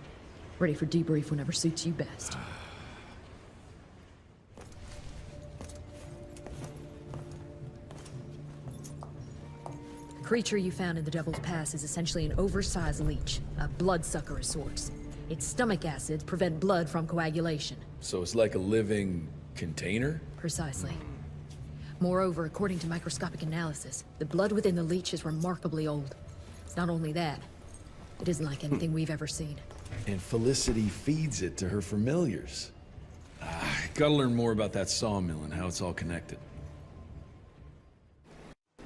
P: Ready for debrief whenever suits you best. The creature you found in the Devil's Pass is essentially an oversized leech, a bloodsucker of sorts. Its stomach acids prevent blood from coagulation.
Q: So it's like a living container?
P: Precisely. Moreover, according to microscopic analysis, the blood within the leech is remarkably old. It's not only that, it isn't like anything we've ever seen.
Q: And Felicity feeds it to her familiars. Gotta learn more about that sawmill and how it's all connected.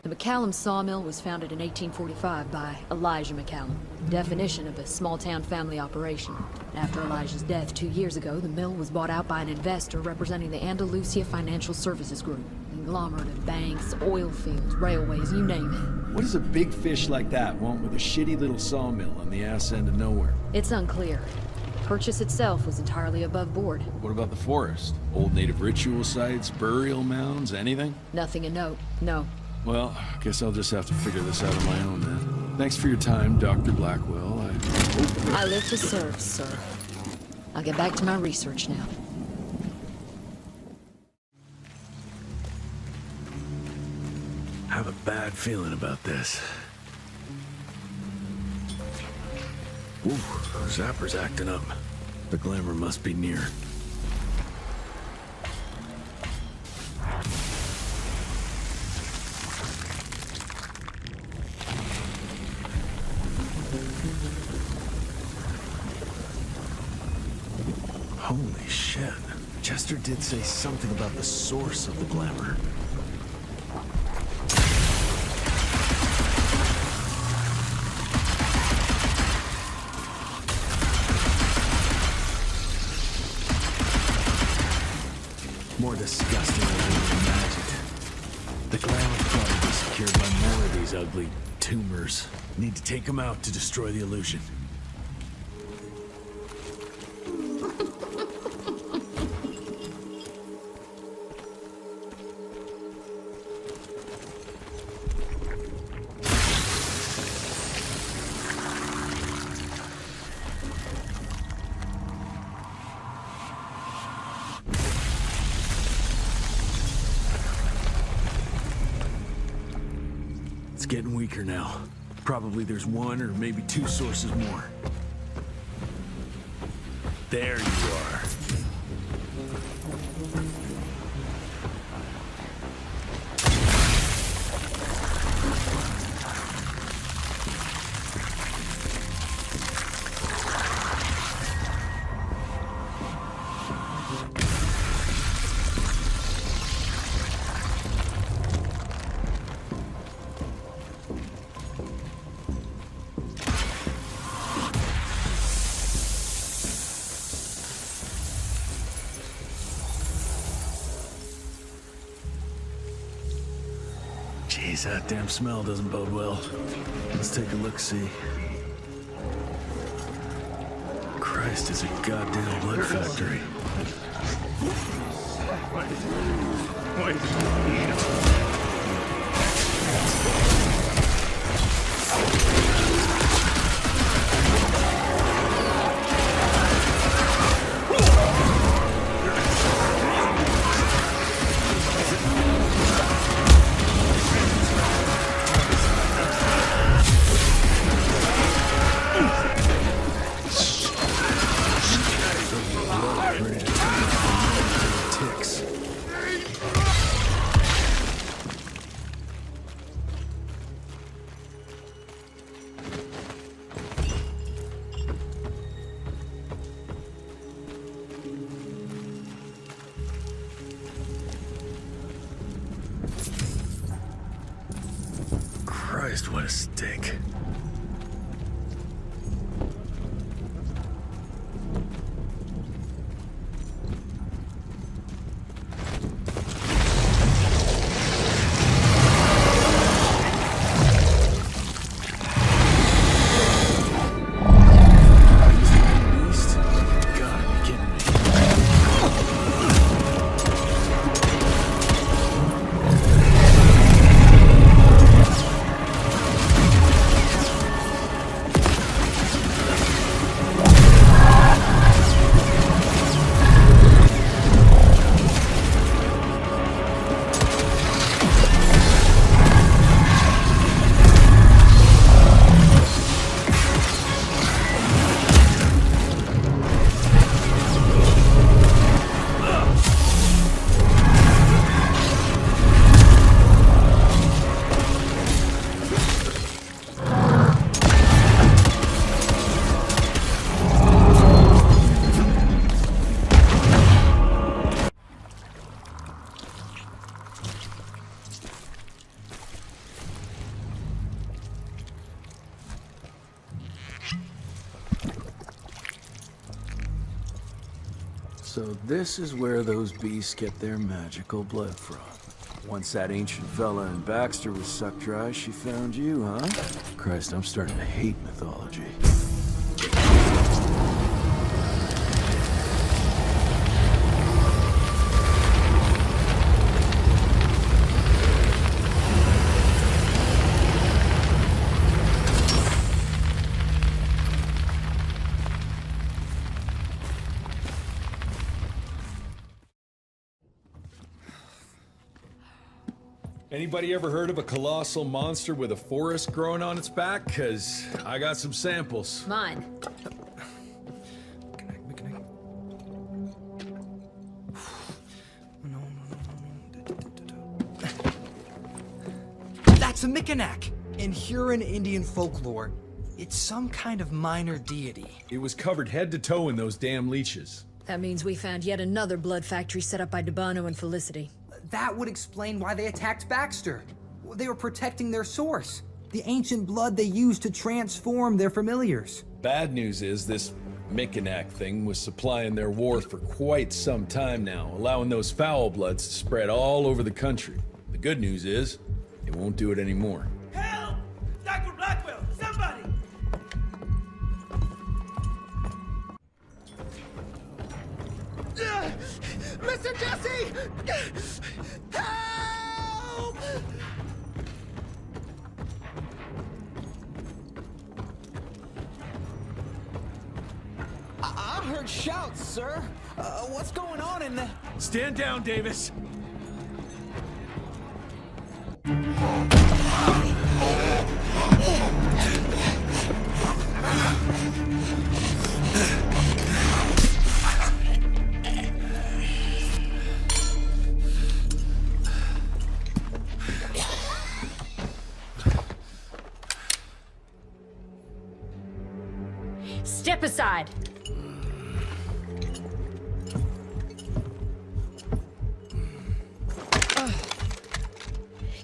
P: The McCallum sawmill was founded in 1845 by Elijah McCallum, definition of a small-town family operation. After Elijah's death 2 years ago, the mill was bought out by an investor representing the Andalusia Financial Services Group. Conglomerate of banks, oil fields, railways, you name it.
Q: What does a big fish like that want with a shitty little sawmill on the ass end of nowhere?
P: It's unclear. Purchase itself was entirely above board.
Q: What about the forest? Old native ritual sites, burial mounds, anything?
P: Nothing a note, no.
Q: Well, guess I'll just have to figure this out on my own then. Thanks for your time, Dr. Blackwell.
P: I live to serve, sir. I'll get back to my research now.
D: I have a bad feeling about this. Ooh, Zapper's acting up. The glamour must be near. Holy shit. Chester did say something about the source of the glamour. More disgusting than I imagined. The glamour probably be secured by more of these ugly tumors. Need to take them out to destroy the illusion. Getting weaker now. Probably there's one or maybe two sources more. There you are. Jeez, that damn smell doesn't bode well. Let's take a look-see. Christ, it's a goddamn blood factory.
T: Christ, what a stink.
B: So this is where those beasts get their magical blood from. Once that ancient fella in Baxter was sucked dry, she found you, huh? Christ, I'm starting to hate mythology.
Q: Anybody ever heard of a colossal monster with a forest growing on its back? 'Cause I got some samples.
P: Mine.
S: That's a Mikanak! In Huron Indian folklore, it's some kind of minor deity.
Q: It was covered head to toe in those damn leeches.
P: That means we found yet another blood factory set up by Debano and Felicity.
S: That would explain why they attacked Baxter. They were protecting their source, the ancient blood they used to transform their familiars.
Q: Bad news is this Mikanak thing was supplying their war for quite some time now, allowing those foul bloods to spread all over the country. The good news is, it won't do it anymore.
V: Help! Dr. Blackwell, somebody!
U: Mr. Jesse! Help! I heard shouts, sir. What's going on in the...
Q: Stand down, Davis!
P: Step aside.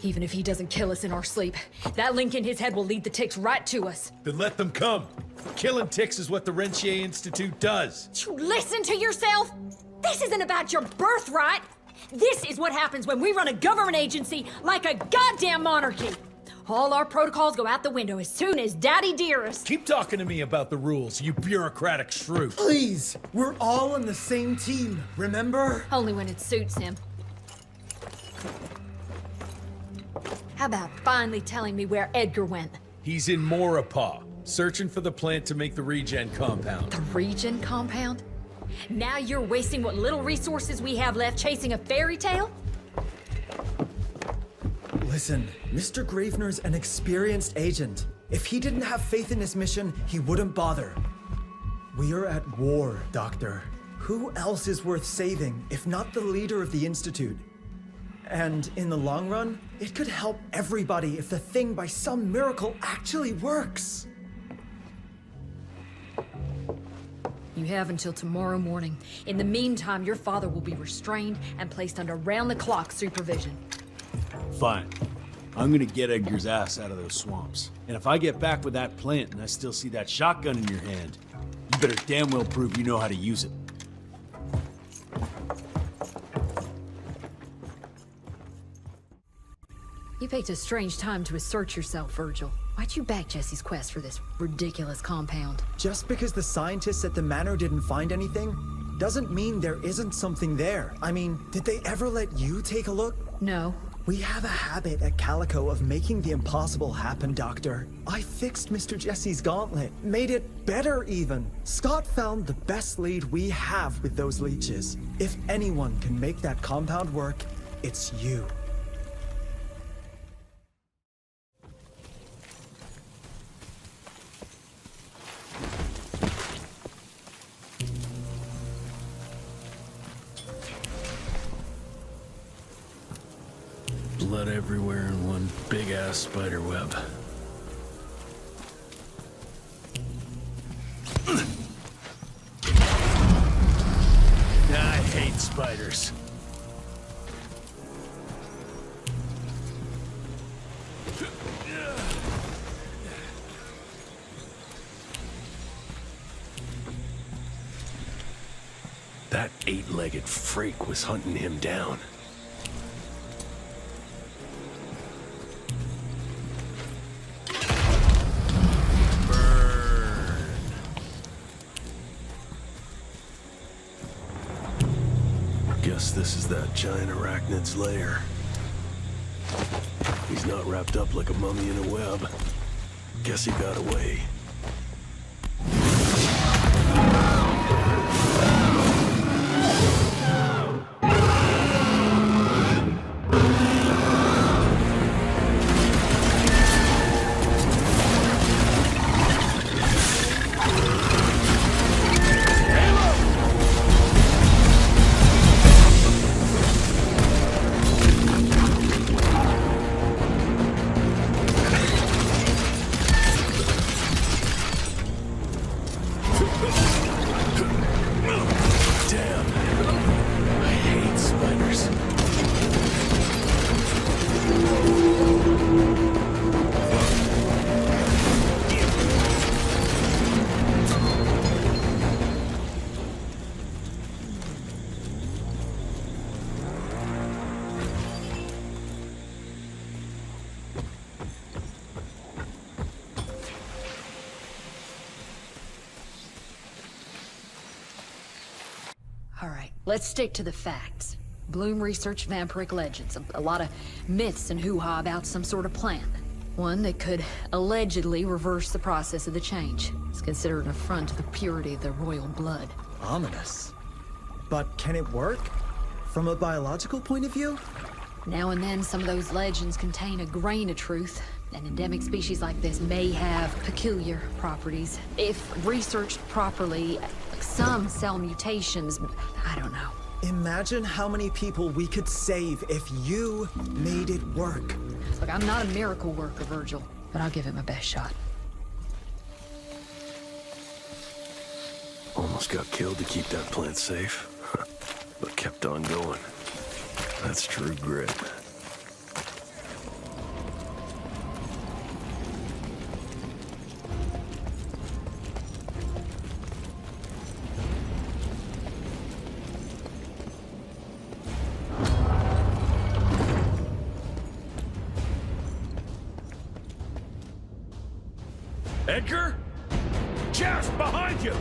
P: Even if he doesn't kill us in our sleep, that link in his head will lead the ticks right to us.
Q: Then let them come. Killing ticks is what the Rentier Institute does.
P: You listen to yourself? This isn't about your birthright. This is what happens when we run a government agency like a goddamn monarchy. All our protocols go out the window as soon as Daddy Dearest...
Q: Keep talking to me about the rules, you bureaucratic shrew.
R: Please! We're all on the same team, remember?
P: Only when it suits him. How about finally telling me where Edgar went?
Q: He's in Maurepas, searching for the plant to make the regen compound.
P: The regen compound? Now you're wasting what little resources we have left chasing a fairy tale?
R: Listen, Mr. Gravener's an experienced agent. If he didn't have faith in his mission, he wouldn't bother. We are at war, Doctor. Who else is worth saving, if not the leader of the Institute? And in the long run, it could help everybody if the thing by some miracle actually works.
P: You have until tomorrow morning. In the meantime, your father will be restrained and placed under round-the-clock supervision.
B: Fine. I'm gonna get Edgar's ass out of those swamps. And if I get back with that plant and I still see that shotgun in your hand, you better damn well prove you know how to use it.
P: You picked a strange time to assert yourself, Virgil. Why'd you back Jesse's quest for this ridiculous compound?
R: Just because the scientists at the manor didn't find anything, doesn't mean there isn't something there. I mean, did they ever let you take a look?
P: No.
R: We have a habit at Calico of making the impossible happen, Doctor. I fixed Mr. Jesse's gauntlet, made it better even. Scott found the best lead we have with those leeches. If anyone can make that compound work, it's you.
B: Blood everywhere in one big-ass spider web. I hate spiders.
T: That eight-legged freak was hunting him down. Guess this is that giant arachnid's lair. He's not wrapped up like a mummy in a web. Guess he got away.
P: Let's stick to the facts. Bloom researched vampiric legends, a lot of myths and hoo-ha about some sort of plant. One that could allegedly reverse the process of the change. It's considered an affront to the purity of the royal blood.
R: Ominous. But can it work? From a biological point of view?
P: Now and then, some of those legends contain a grain of truth. An endemic species like this may have peculiar properties. If researched properly, some cell mutations, I don't know.
R: Imagine how many people we could save if you made it work.
P: Look, I'm not a miracle worker, Virgil, but I'll give it my best shot.
T: Almost got killed to keep that plant safe, but kept on going. That's true grit.
D: Edgar? Jess, behind you!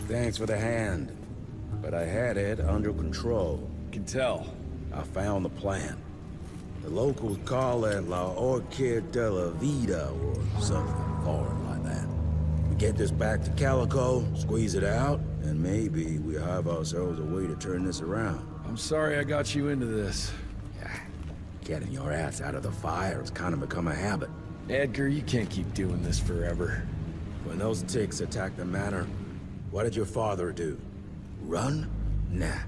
C: Thanks for the hand, but I had it under control.
Q: Can tell.
C: I found the plan. The locals call it La Orchid de la Vida or something foreign like that. We get this back to Calico, squeeze it out, and maybe we have ourselves a way to turn this around.
Q: I'm sorry I got you into this.
C: Getting your ass out of the fire has kind of become a habit.
Q: Edgar, you can't keep doing this forever.
C: When those ticks attacked the manor, what did your father do? Run? Nah.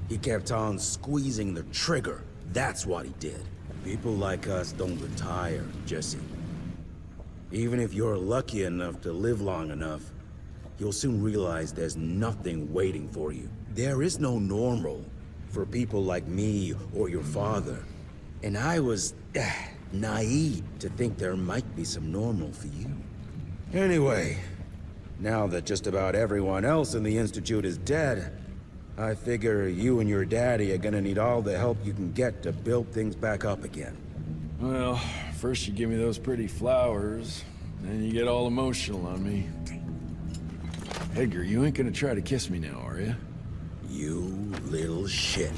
C: He kept on squeezing the trigger. That's what he did. People like us don't retire, Jesse. Even if you're lucky enough to live long enough, you'll soon realize there's nothing waiting for you. There is no normal for people like me or your father. And I was naive to think there might be some normal for you. Anyway, now that just about everyone else in the Institute is dead, I figure you and your daddy are gonna need all the help you can get to build things back up again.
Q: Well, first you give me those pretty flowers, then you get all emotional on me. Edgar, you ain't gonna try to kiss me now, are you?
C: You little shit.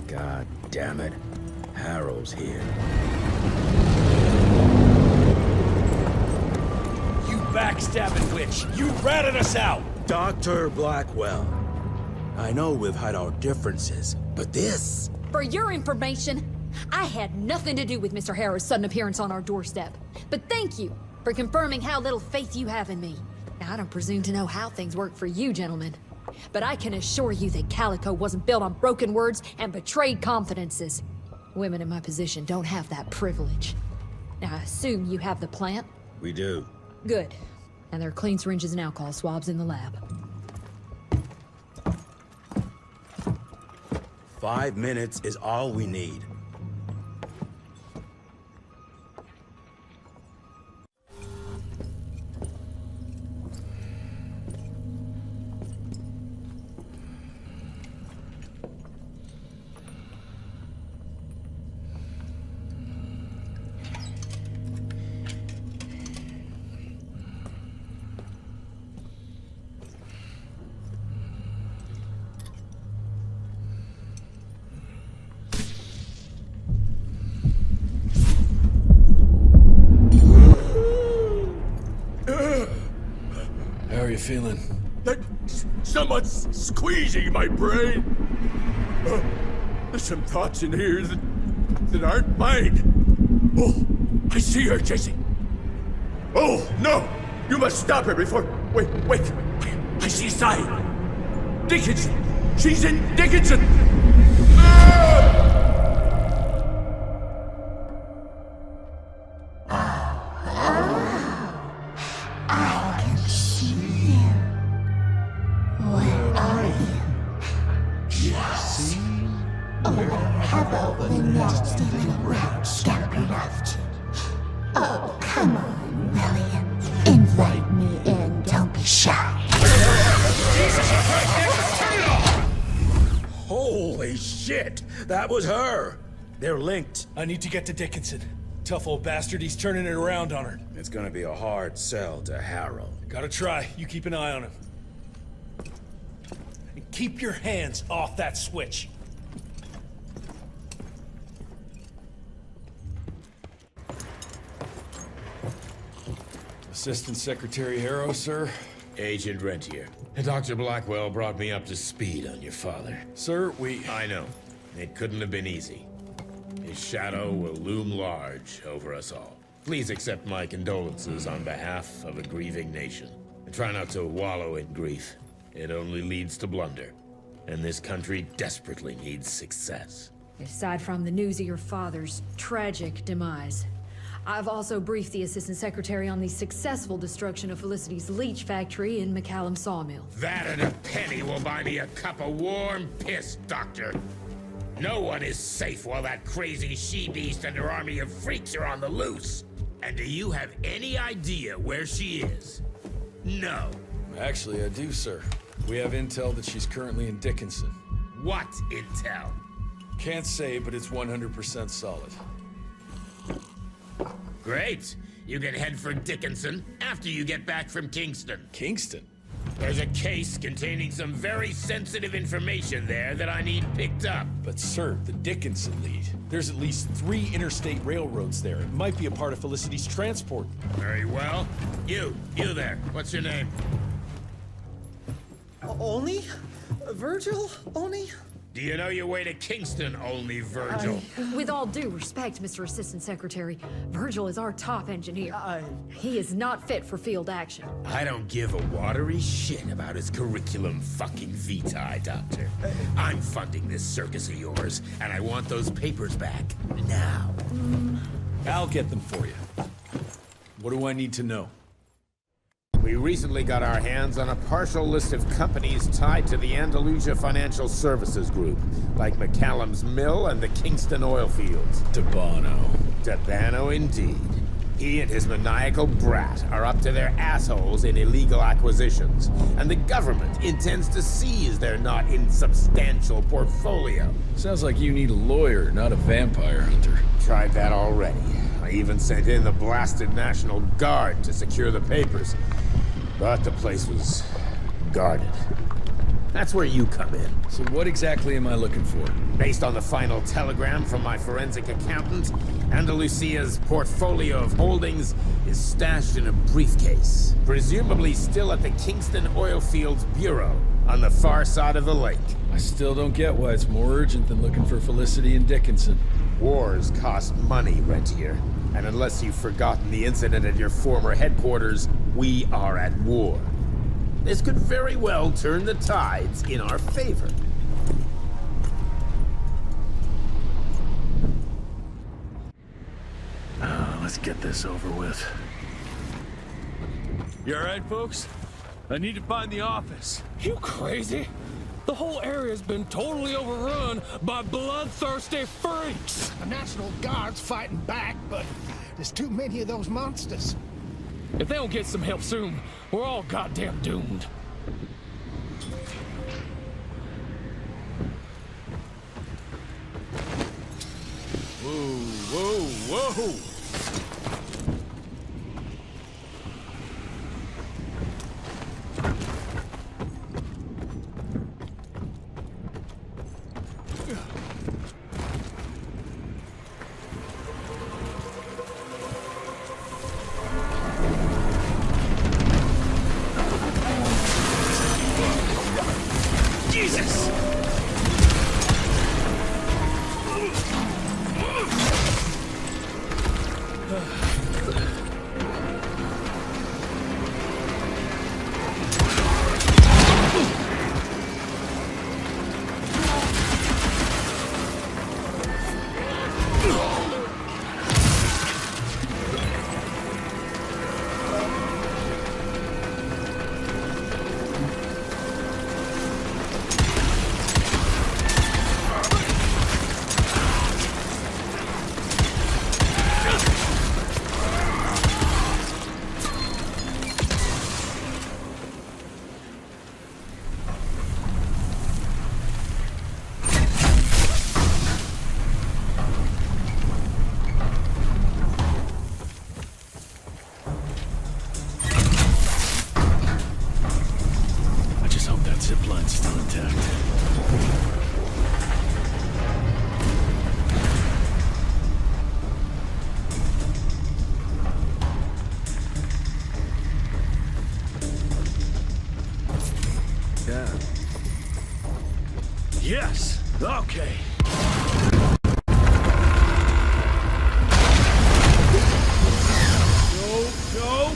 C: God damn it. Harrow's here.
T: You backstabbing witch! You ratted us out!
C: Dr. Blackwell. I know we've had our differences, but this...
P: For your information, I had nothing to do with Mr. Harrow's sudden appearance on our doorstep. But thank you for confirming how little faith you have in me. Now, I don't presume to know how things work for you, gentlemen. But I can assure you that Calico wasn't built on broken words and betrayed confidences. Women in my position don't have that privilege. Now, I assume you have the plant?
C: We do.
P: Good. And there are clean syringes and alcohol swabs in the lab.
C: 5 minutes is all we need.
Q: How are you feeling?
T: Someone's squeezing my brain. There's some thoughts in here that aren't mine. Oh, I see her, Jesse. Oh, no! You must stop her before... Wait. I see sign. Dickinson! She's in Dickinson!
J: I can see you. Where are you? Jesse? Or have all the nasty little rats scampered off to? Oh, come on, William. Invite me in, don't be shy.
C: Holy shit! That was her! They're linked.
T: I need to get to Dickinson. Tough old bastard, he's turning it around on her.
C: It's gonna be a hard sell to Harrow.
T: Gotta try. You keep an eye on him. And keep your hands off that switch.
Q: Assistant Secretary Harrow, sir?
O: Agent Rentier. Dr. Blackwell brought me up to speed on your father.
Q: Sir,
O: I know. It couldn't have been easy. His shadow will loom large over us all. Please accept my condolences on behalf of a grieving nation. And try not to wallow in grief. It only leads to blunder. And this country desperately needs success.
P: Aside from the news of your father's tragic demise, I've also briefed the Assistant Secretary on the successful destruction of Felicity's leech factory in McCallum Sawmill.
O: That and a penny will buy me a cup of warm piss, Doctor. No one is safe while that crazy she-beast and her army of freaks are on the loose. And do you have any idea where she is? No.
Q: Actually, I do, sir. We have intel that she's currently in Dickinson.
O: What intel?
Q: Can't say, but it's 100% solid.
O: Great. You can head for Dickinson after you get back from Kingston.
Q: Kingston?
O: There's a case containing some very sensitive information there that I need picked up.
Q: But sir, the Dickinson lead. There's at least 3 interstate railroads there. It might be a part of Felicity's transport.
O: Very well. You there. What's your name?
A: Only? Virgil? Only?
O: Do you know your way to Kingston, only Virgil?
P: With all due respect, Mr. Assistant Secretary, Virgil is our top engineer. He is not fit for field action.
O: I don't give a watery shit about his curriculum fucking vitae, Doctor. I'm funding this circus of yours, and I want those papers back now.
Q: I'll get them for you. What do I need to know?
O: We recently got our hands on a partial list of companies tied to the Andalusia Financial Services Group, like McCallum's Mill and the Kingston oil fields. Debano indeed. He and his maniacal brat are up to their assholes in illegal acquisitions, and the government intends to seize their not insubstantial portfolio.
Q: Sounds like you need a lawyer, not a vampire hunter.
O: Tried that already. I even sent in the blasted National Guard to secure the papers. But the place was guarded. That's where you come in.
Q: So what exactly am I looking for?
O: Based on the final telegram from my forensic accountant, Andalusia's portfolio of holdings is stashed in a briefcase, presumably still at the Kingston Oilfields Bureau on the far side of the lake.
Q: I still don't get why it's more urgent than looking for Felicity and Dickinson.
O: Wars cost money, Rentier. And unless you've forgotten the incident at your former headquarters, we are at war. This could very well turn the tides in our favor.
B: Let's get this over with.
F: You alright, folks? I need to find the office.
W: You crazy? The whole area's been totally overrun by bloodthirsty freaks.
X: The National Guard's fighting back, but there's too many of those monsters.
W: If they don't get some help soon, we're all goddamn doomed.
F: Whoa!
B: Zipline's still intact.
F: Yeah. Yes! Okay. Go!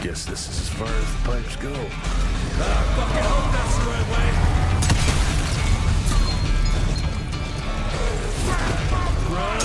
B: Guess this is as far as the pipes go.
F: I fucking hope that's the right way. Run!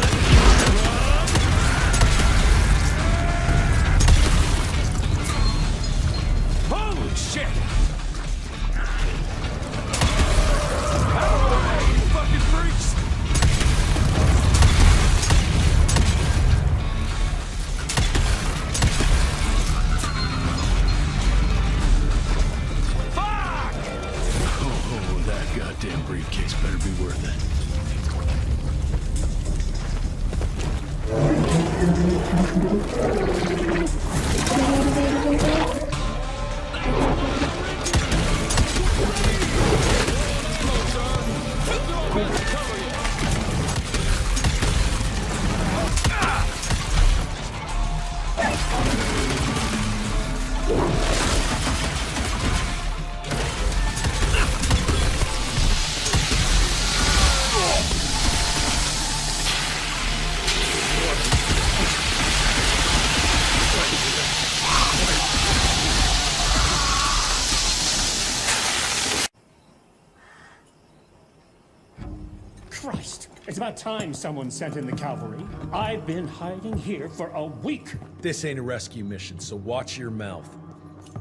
E: Christ! It's about time someone sent in the cavalry. I've been hiding here for a week.
Q: This ain't a rescue mission, so watch your mouth.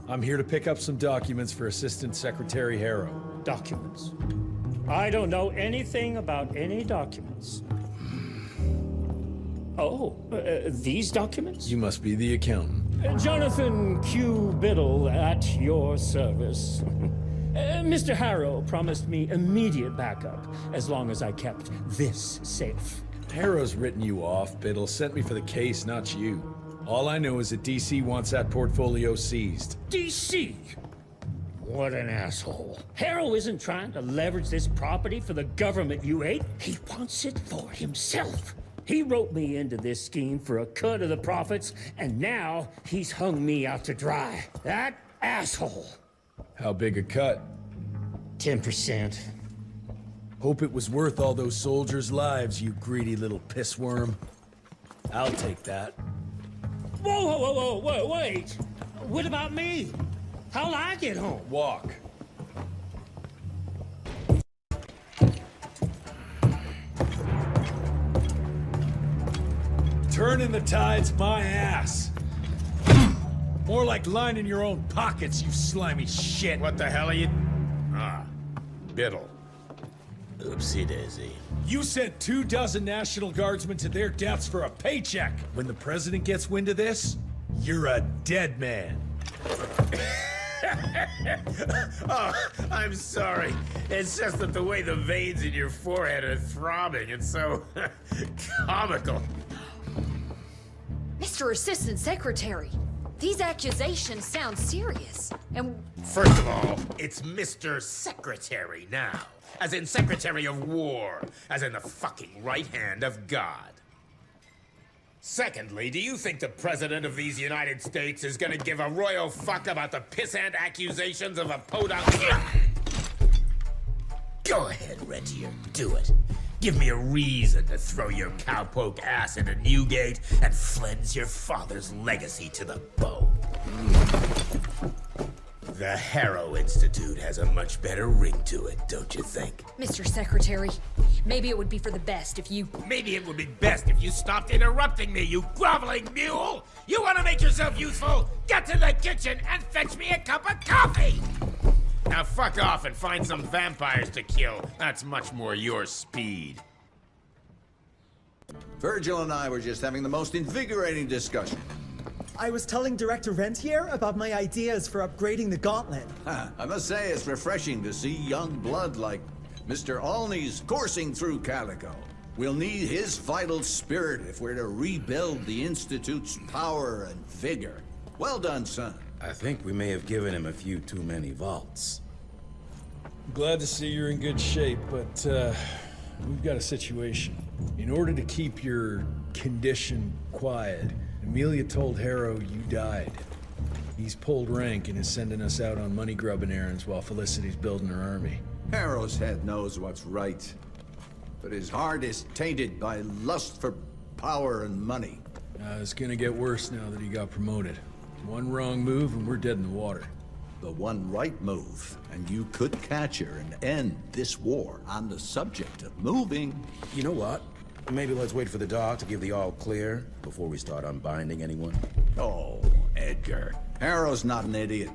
Q: I'm here to pick up some documents for Assistant Secretary Harrow.
E: Documents? I don't know anything about any documents. Oh, these documents?
Q: You must be the accountant.
E: Jonathan Q. Biddle at your service. Mr. Harrow promised me immediate backup as long as I kept this safe.
Q: Harrow's written you off, Biddle. Sent me for the case, not you. All I know is that DC wants that portfolio seized.
E: DC? What an asshole. Harrow isn't trying to leverage this property for the government you ate. He wants it for himself. He wrote me into this scheme for a cut of the profits, and now he's hung me out to dry. That asshole.
Q: How big a cut?
E: 10%.
Q: Hope it was worth all those soldiers' lives, you greedy little pissworm. I'll take that.
E: Whoa, wait. What about me? How'll I get home?
Q: Walk. Turning the tide's my ass. More like lining your own pockets, you slimy shit.
O: What the hell are you... Ah, Biddle.
H: Oopsie daisy.
Q: You sent 24 National Guardsmen to their deaths for a paycheck. When the president gets wind of this, you're a dead man.
O: Oh, I'm sorry. It's just that the way the veins in your forehead are throbbing, it's so comical.
P: Mr. Assistant Secretary, these accusations sound serious. And
O: first of all, it's Mr. Secretary now. As in Secretary of War. As in the fucking right hand of God. Secondly, do you think the President of these United States is gonna give a royal fuck about the pissant accusations of a podunk? Go ahead, Rentier, do it. Give me a reason to throw your cowpoke ass into Newgate and cleanse your father's legacy to the bone. The Harrow Institute has a much better ring to it, don't you think?
P: Mr. Secretary, maybe it would be for the best if you...
O: Maybe it would be best if you stopped interrupting me, you groveling mule! You want to make yourself useful? Get to the kitchen and fetch me a cup of coffee! Now fuck off and find some vampires to kill. That's much more your speed.
K: Virgil and I were just having the most invigorating discussion.
R: I was telling Director Rentier about my ideas for upgrading the gauntlet.
K: I must say it's refreshing to see young blood like Mr. Olney's coursing through Calico. We'll need his vital spirit if we're to rebuild the Institute's power and vigor. Well done, son.
C: I think we may have given him a few too many vaults.
Q: Glad to see you're in good shape, but we've got a situation. In order to keep your condition quiet, Amelia told Harrow you died. He's pulled rank and is sending us out on money-grubbing errands while Felicity's building her army.
K: Harrow's head knows what's right, but his heart is tainted by lust for power and money.
Q: It's gonna get worse now that he got promoted. One wrong move and we're dead in the water.
K: The one right move, and you could catch her and end this war. On the subject of moving...
C: You know what? Maybe let's wait for the dog to give the all clear before we start unbinding anyone.
K: Oh, Edgar. Harrow's not an idiot.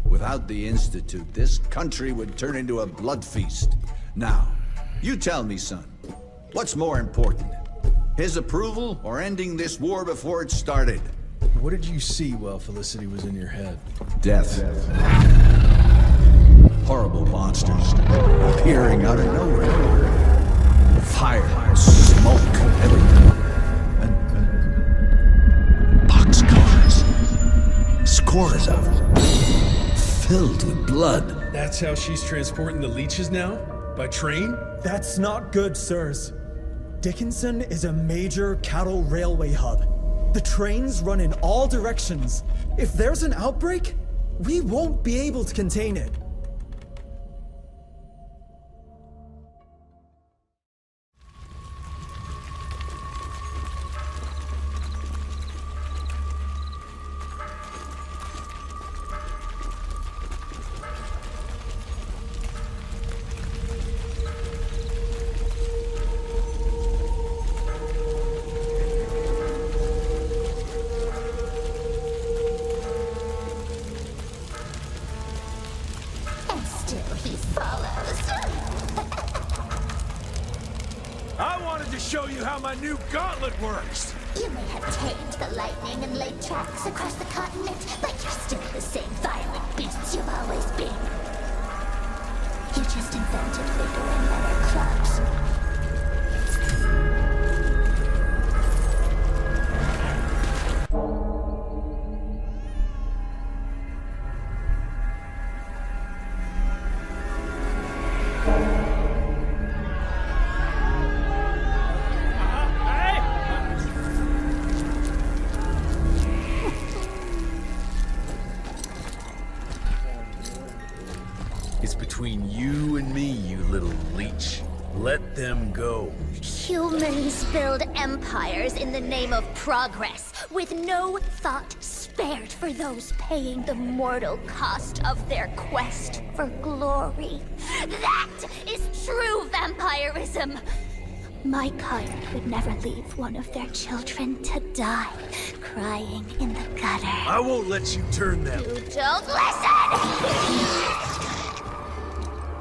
K: Without the Institute, this country would turn into a blood feast. Now, you tell me, son, what's more important? His approval or ending this war before it started?
Q: What did you see while Felicity was in your head?
K: Death. Horrible monsters appearing out of nowhere. Fire, smoke, everything.
I: corridor, filled with blood.
Q: That's how she's transporting the leeches now? By train?
R: That's not good, sirs. Dickinson is a major cattle railway hub. The trains run in all directions. If there's an outbreak, we won't be able to contain it.
T: I wanted to show you how my new gauntlet works.
J: You may have tamed the lightning and laid tracks across the continent, but you're still the same violent beasts you've always been. You just invented bigger and better clubs.
Q: It's between you and me, you little leech. Let them go.
J: Humans build empires in the name of progress, with no thought spared for those paying the mortal cost of their quest for glory. That is true vampirism! My kind would never leave one of their children to die, crying in the gutter.
Q: I won't let you turn them.
J: You don't listen!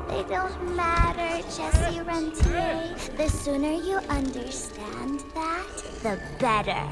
J: They don't matter, Jesse Rentier. The sooner you understand that, the better.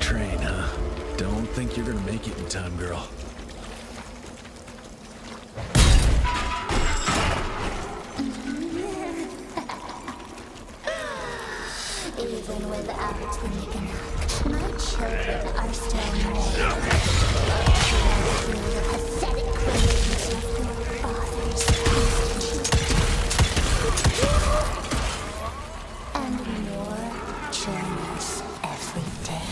Q: Train, huh? Don't think you're gonna make it in time, girl.
J: Even without the Nickanack, my children are still made. Through the pathetic creations of their fathers and more join us every day.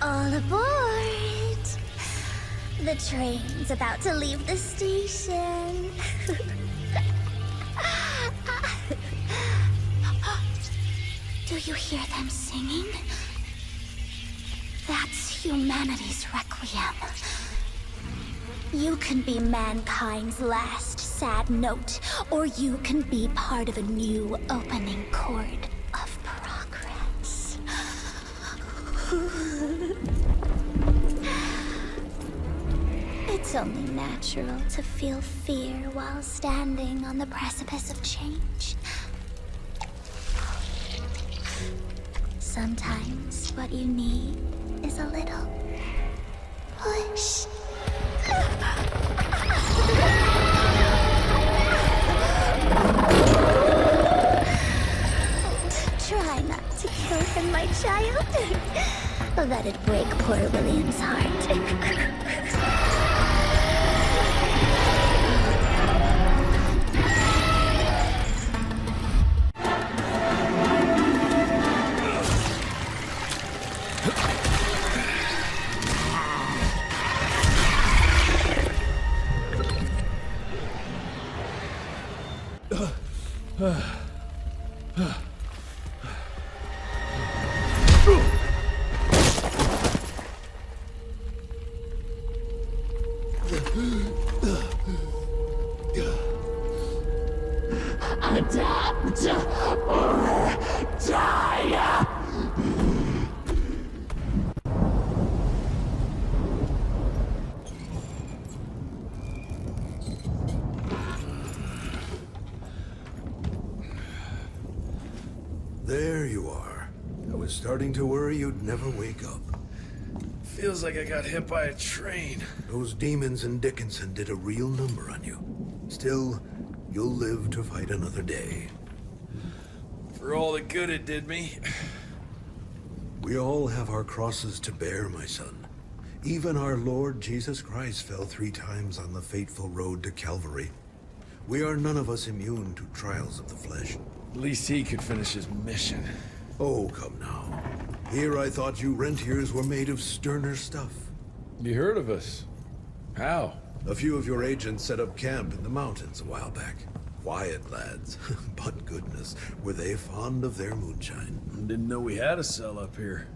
J: All aboard! The train's about to leave the station. Do you hear them singing? That's humanity's requiem. You can be mankind's last sad note, or you can be part of a new opening chord of progress. It's only natural to feel fear while standing on the precipice of change. Sometimes what you need is a little push. Shh. Try not to kill him, my child. That'd break poor William's heart.
I: Adapt or die!
G: There you are. I was starting to worry you'd never wake up.
B: Feels like I got hit by a train.
G: Those demons in Dickinson did a real number on you. Still, you'll live to fight another day.
B: For all the good it did me.
G: We all have our crosses to bear, my son. Even our Lord Jesus Christ fell 3 times on the fateful road to Calvary. We are none of us immune to trials of the flesh.
B: At least he could finish his mission.
G: Oh, come now. Here I thought you Rentiers were made of sterner stuff.
B: You heard of us? How?
G: A few of your agents set up camp in the mountains a while back. Quiet lads, but goodness, were they fond of their moonshine.
B: Didn't know we had a cell up here.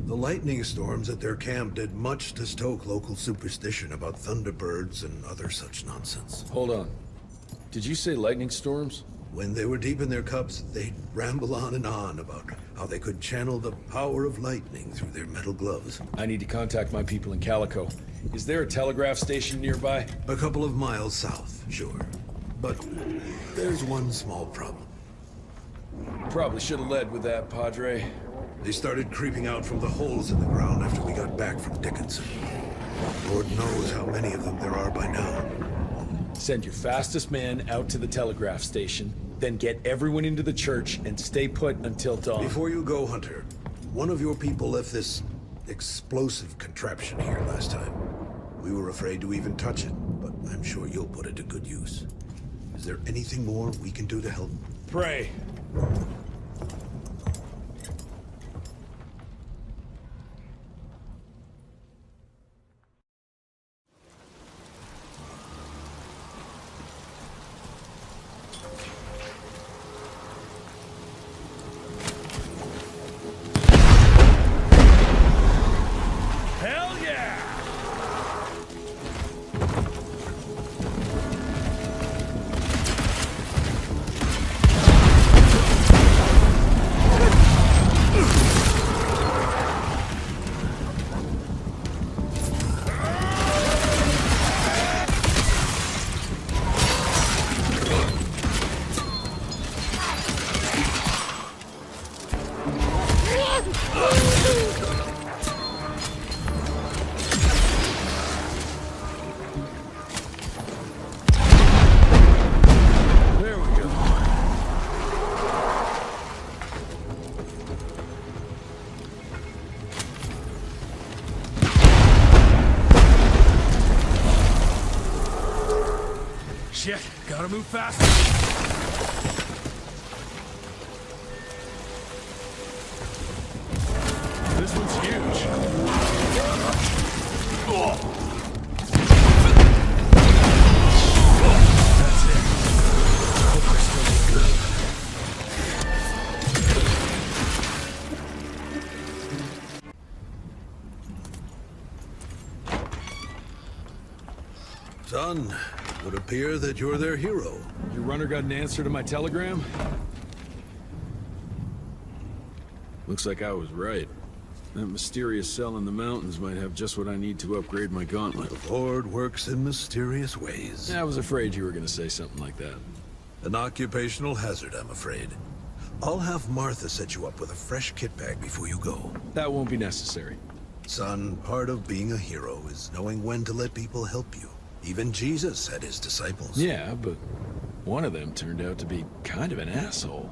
G: The lightning storms at their camp did much to stoke local superstition about thunderbirds and other such nonsense.
B: Hold on. Did you say lightning storms?
G: When they were deep in their cups, they'd ramble on and on about how they could channel the power of lightning through their metal gloves.
B: I need to contact my people in Calico. Is there a telegraph station nearby?
G: A couple of miles south, sure. But there's one small problem.
B: Probably should have led with that, Padre.
G: They started creeping out from the holes in the ground after we got back from Dickinson. Lord knows how many of them there are by now.
B: Send your fastest man out to the telegraph station, then get everyone into the church and stay put until dawn.
G: Before you go, Hunter, one of your people left this explosive contraption here last time. We were afraid to even touch it, but I'm sure you'll put it to good use. Is there anything more we can do to help?
B: Pray.
F: Shit, gotta move faster. This one's huge. That's it. Hope we're still good.
G: Son, it would appear that you're their hero.
B: Your runner got an answer to my telegram? Looks like I was right. That mysterious cell in the mountains might have just what I need to upgrade my gauntlet.
G: The Lord works in mysterious ways.
B: I was afraid you were going to say something like that.
G: An occupational hazard, I'm afraid. I'll have Martha set you up with a fresh kit bag before you go.
B: That won't be necessary.
G: Son, part of being a hero is knowing when to let people help you. Even Jesus had his disciples.
Q: Yeah, but one of them turned out to be kind of an asshole.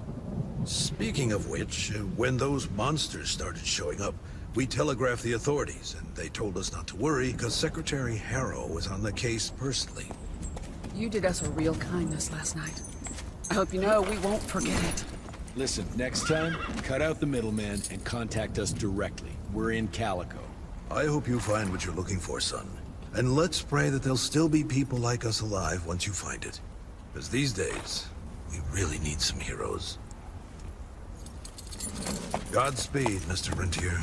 G: Speaking of which, when those monsters started showing up, we telegraphed the authorities, and they told us not to worry because Secretary Harrow was on the case personally.
L: You did us a real kindness last night. I hope you know we won't forget it.
Q: Listen, next time, cut out the middleman and contact us directly. We're in Calico.
G: I hope you find what you're looking for, son. And let's pray that there'll still be people like us alive once you find it. Because these days, we really need some heroes. Godspeed, Mr. Rentier.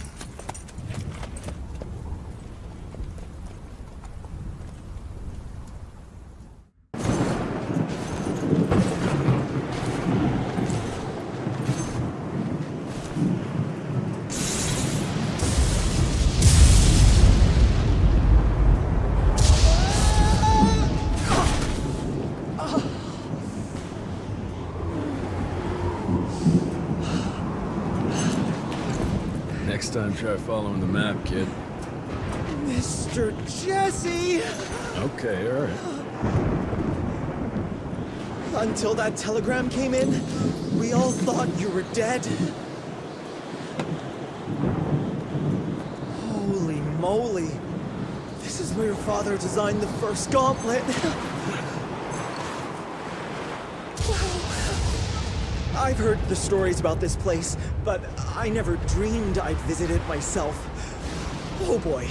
Q: Next time, try following the map, kid.
A: Mr. Jesse!
Q: Okay, all right.
A: Until that telegram came in, we all thought you were dead. Holy moly. This is where your father designed the first gauntlet. I've heard the stories about this place, but I never dreamed I'd visit it myself. Oh boy,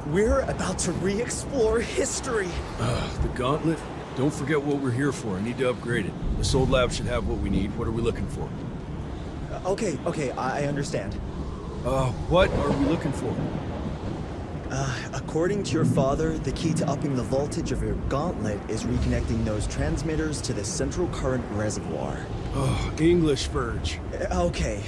A: we're about to re-explore history.
Q: The gauntlet? Don't forget what we're here for. I need to upgrade it. This old lab should have what we need. What are we looking for?
A: Okay, I understand.
Q: What are we looking for?
A: According to your father, the key to upping the voltage of your gauntlet is reconnecting those transmitters to the central current reservoir.
Q: Oh, English Verge.
A: Okay,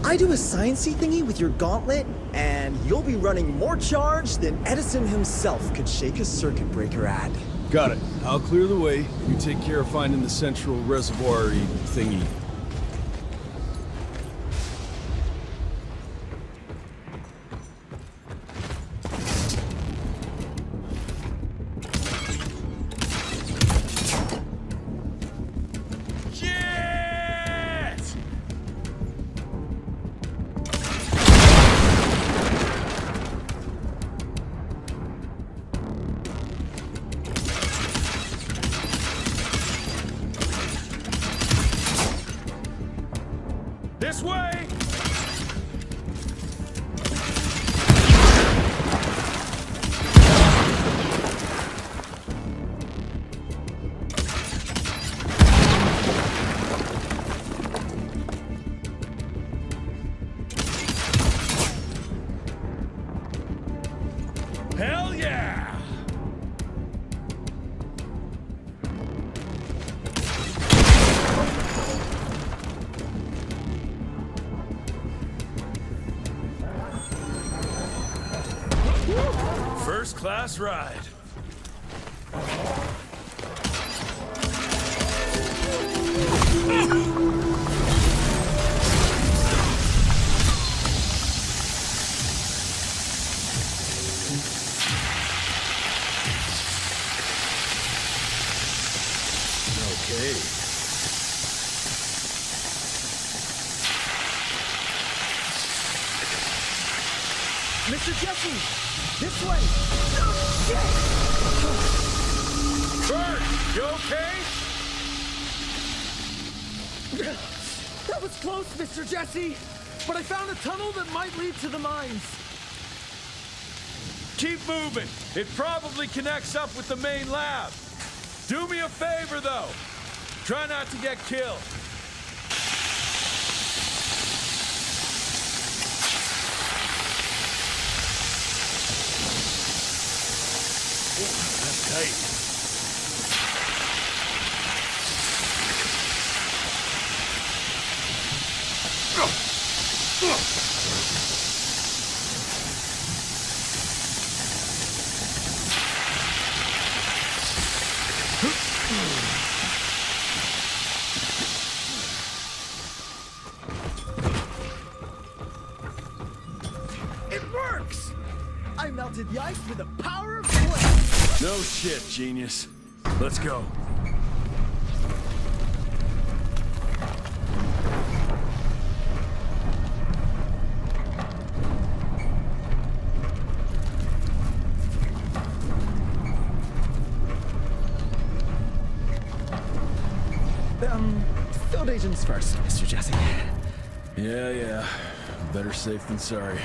A: I do a sciencey thingy with your gauntlet, and you'll be running more charge than Edison himself could shake a circuit breaker at.
Q: Got it. I'll clear the way. You take care of finding the central reservoir-y thingy.
F: This way! Hell yeah! First class ride.
Q: Okay.
A: Mr. Jesse! This way!
F: Bert, you okay?
U: That was close, Mr. Jesse! But I found a tunnel that might lead to the mines.
F: Keep moving. It probably connects up with the main lab. Do me a favor, though. Try not to get killed. That's tight.
U: works! I melted the ice with the power of flame!
B: No shit, genius. Let's go.
A: Field agents first, Mr. Jesse.
B: Yeah. Better safe than sorry.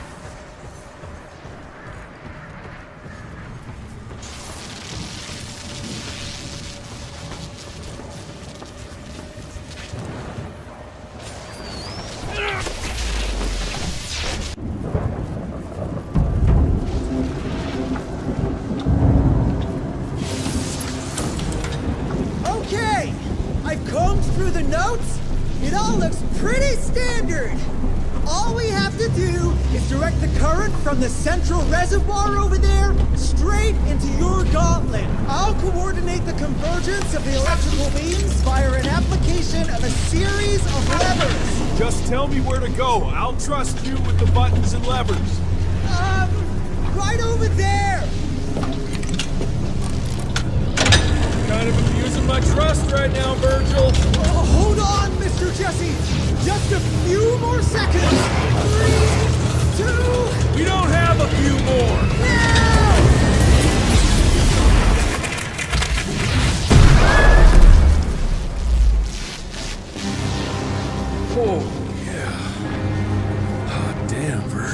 A: Okay! I've combed through the notes. It all looks pretty standard. All we have to do is direct the current from the central reservoir over there straight into your gauntlet. I'll coordinate the convergence of the electrical beams via an application of a series of levers.
F: Just tell me where to go. I'll trust you with the buttons and levers.
A: Right over there.
F: Kind of abusing my trust right now, Virgil.
A: Oh, hold on, Mr. Jesse. Just a few more seconds. 3, 2...
F: We don't have a few more.
B: Oh, yeah. Hot damn, Virg.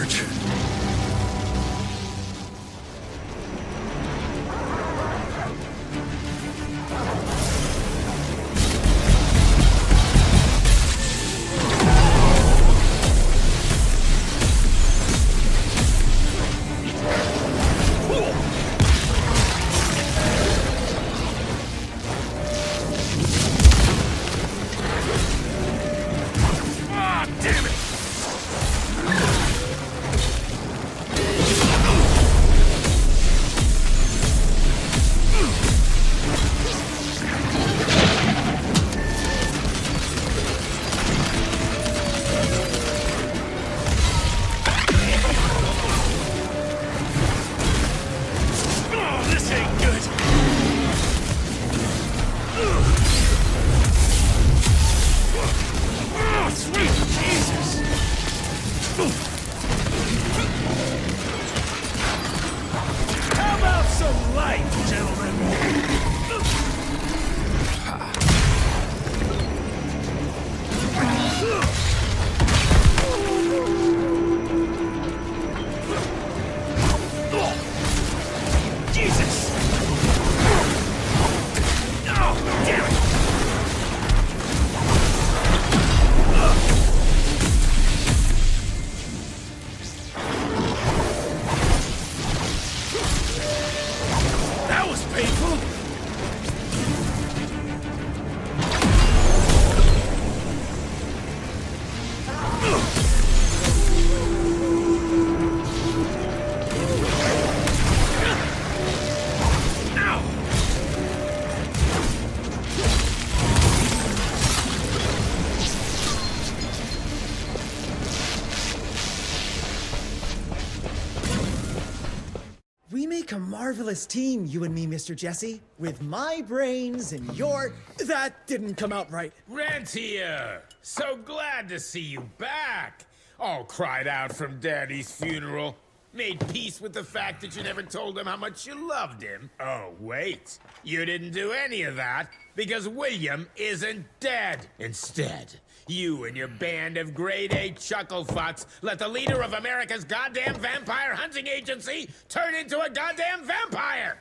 A: A marvelous team, you and me, Mr. Jesse. With my brains and your... That didn't come out right.
O: Rentier! So glad to see you back! All cried out from Daddy's funeral. Made peace with the fact that you never told him how much you loved him. Oh, wait. You didn't do any of that because William isn't dead. Instead, you and your band of grade-A chucklefucks let the leader of America's goddamn vampire hunting agency turn into a goddamn vampire!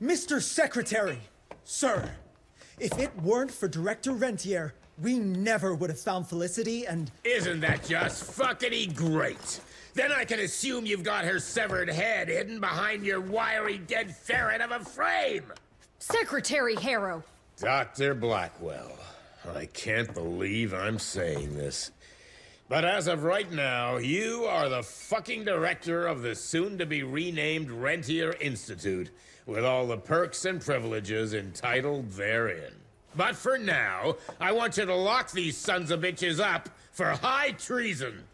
A: Mr. Secretary, sir, if it weren't for Director Rentier, we never would have found Felicity and...
O: Isn't that just fuckity great? Then I can assume you've got her severed head hidden behind your wiry dead ferret of a frame!
P: Secretary Harrow!
O: Dr. Blackwell. I can't believe I'm saying this. But as of right now, you are the fucking director of the soon-to-be-renamed Rentier Institute, with all the perks and privileges entitled therein. But for now, I want you to lock these sons of bitches up for high treason.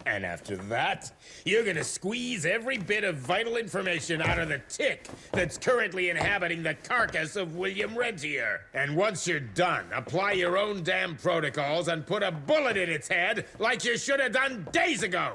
O: And after that, you're gonna squeeze every bit of vital information out of the tick that's currently inhabiting the carcass of William Rentier. And once you're done, apply your own damn protocols and put a bullet in its head like you should have done days ago.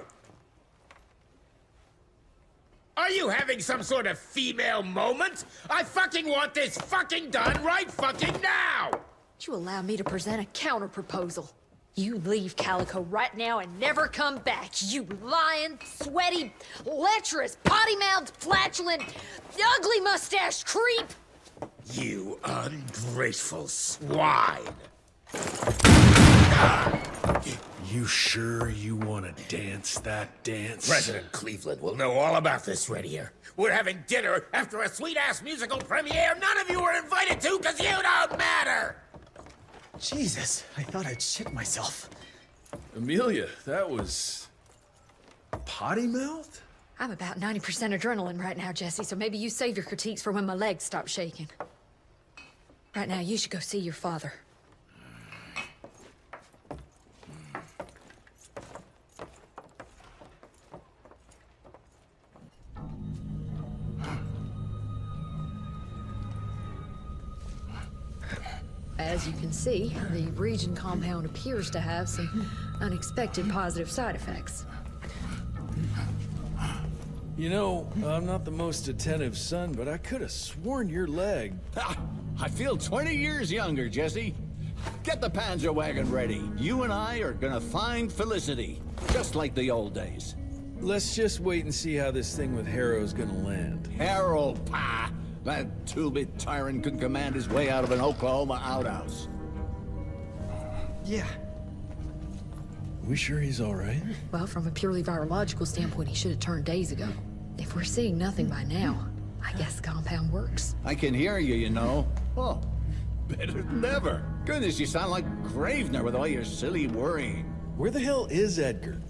O: Are you having some sort of female moment? I fucking want this fucking done right fucking now!
P: Would you allow me to present a counter-proposal? You leave Calico right now and never come back, you lying, sweaty, lecherous, potty-mouthed, flatulent, ugly mustached creep!
O: You ungrateful swine!
B: You sure you want to dance that dance?
O: President Cleveland will know all about this right here. We're having dinner after a sweet-ass musical premiere none of you were invited to because you don't matter!
R: Jesus, I thought I'd shit myself.
B: Amelia, that was... potty mouth?
P: I'm about 90% adrenaline right now, Jesse, so maybe you save your critiques for when my legs stop shaking. Right now, you should go see your father. As you can see, the region compound appears to have some unexpected positive side effects.
B: You know, I'm not the most attentive son, but I could have sworn your leg...
K: I feel 20 years younger, Jesse. Get the Panzer wagon ready. You and I are gonna find Felicity, just like the old days.
B: Let's just wait and see how this thing with Harrow's gonna land.
K: Harrow, pah! That two-bit tyrant could command his way out of an Oklahoma outhouse.
R: Yeah.
B: We sure he's all right?
P: Well, from a purely virological standpoint, he should have turned days ago. If we're seeing nothing by now, I guess the compound works.
K: I can hear you, you know. Oh, better than ever. Goodness, you sound like Gravener with all your silly worrying.
B: Where the hell is Edgar?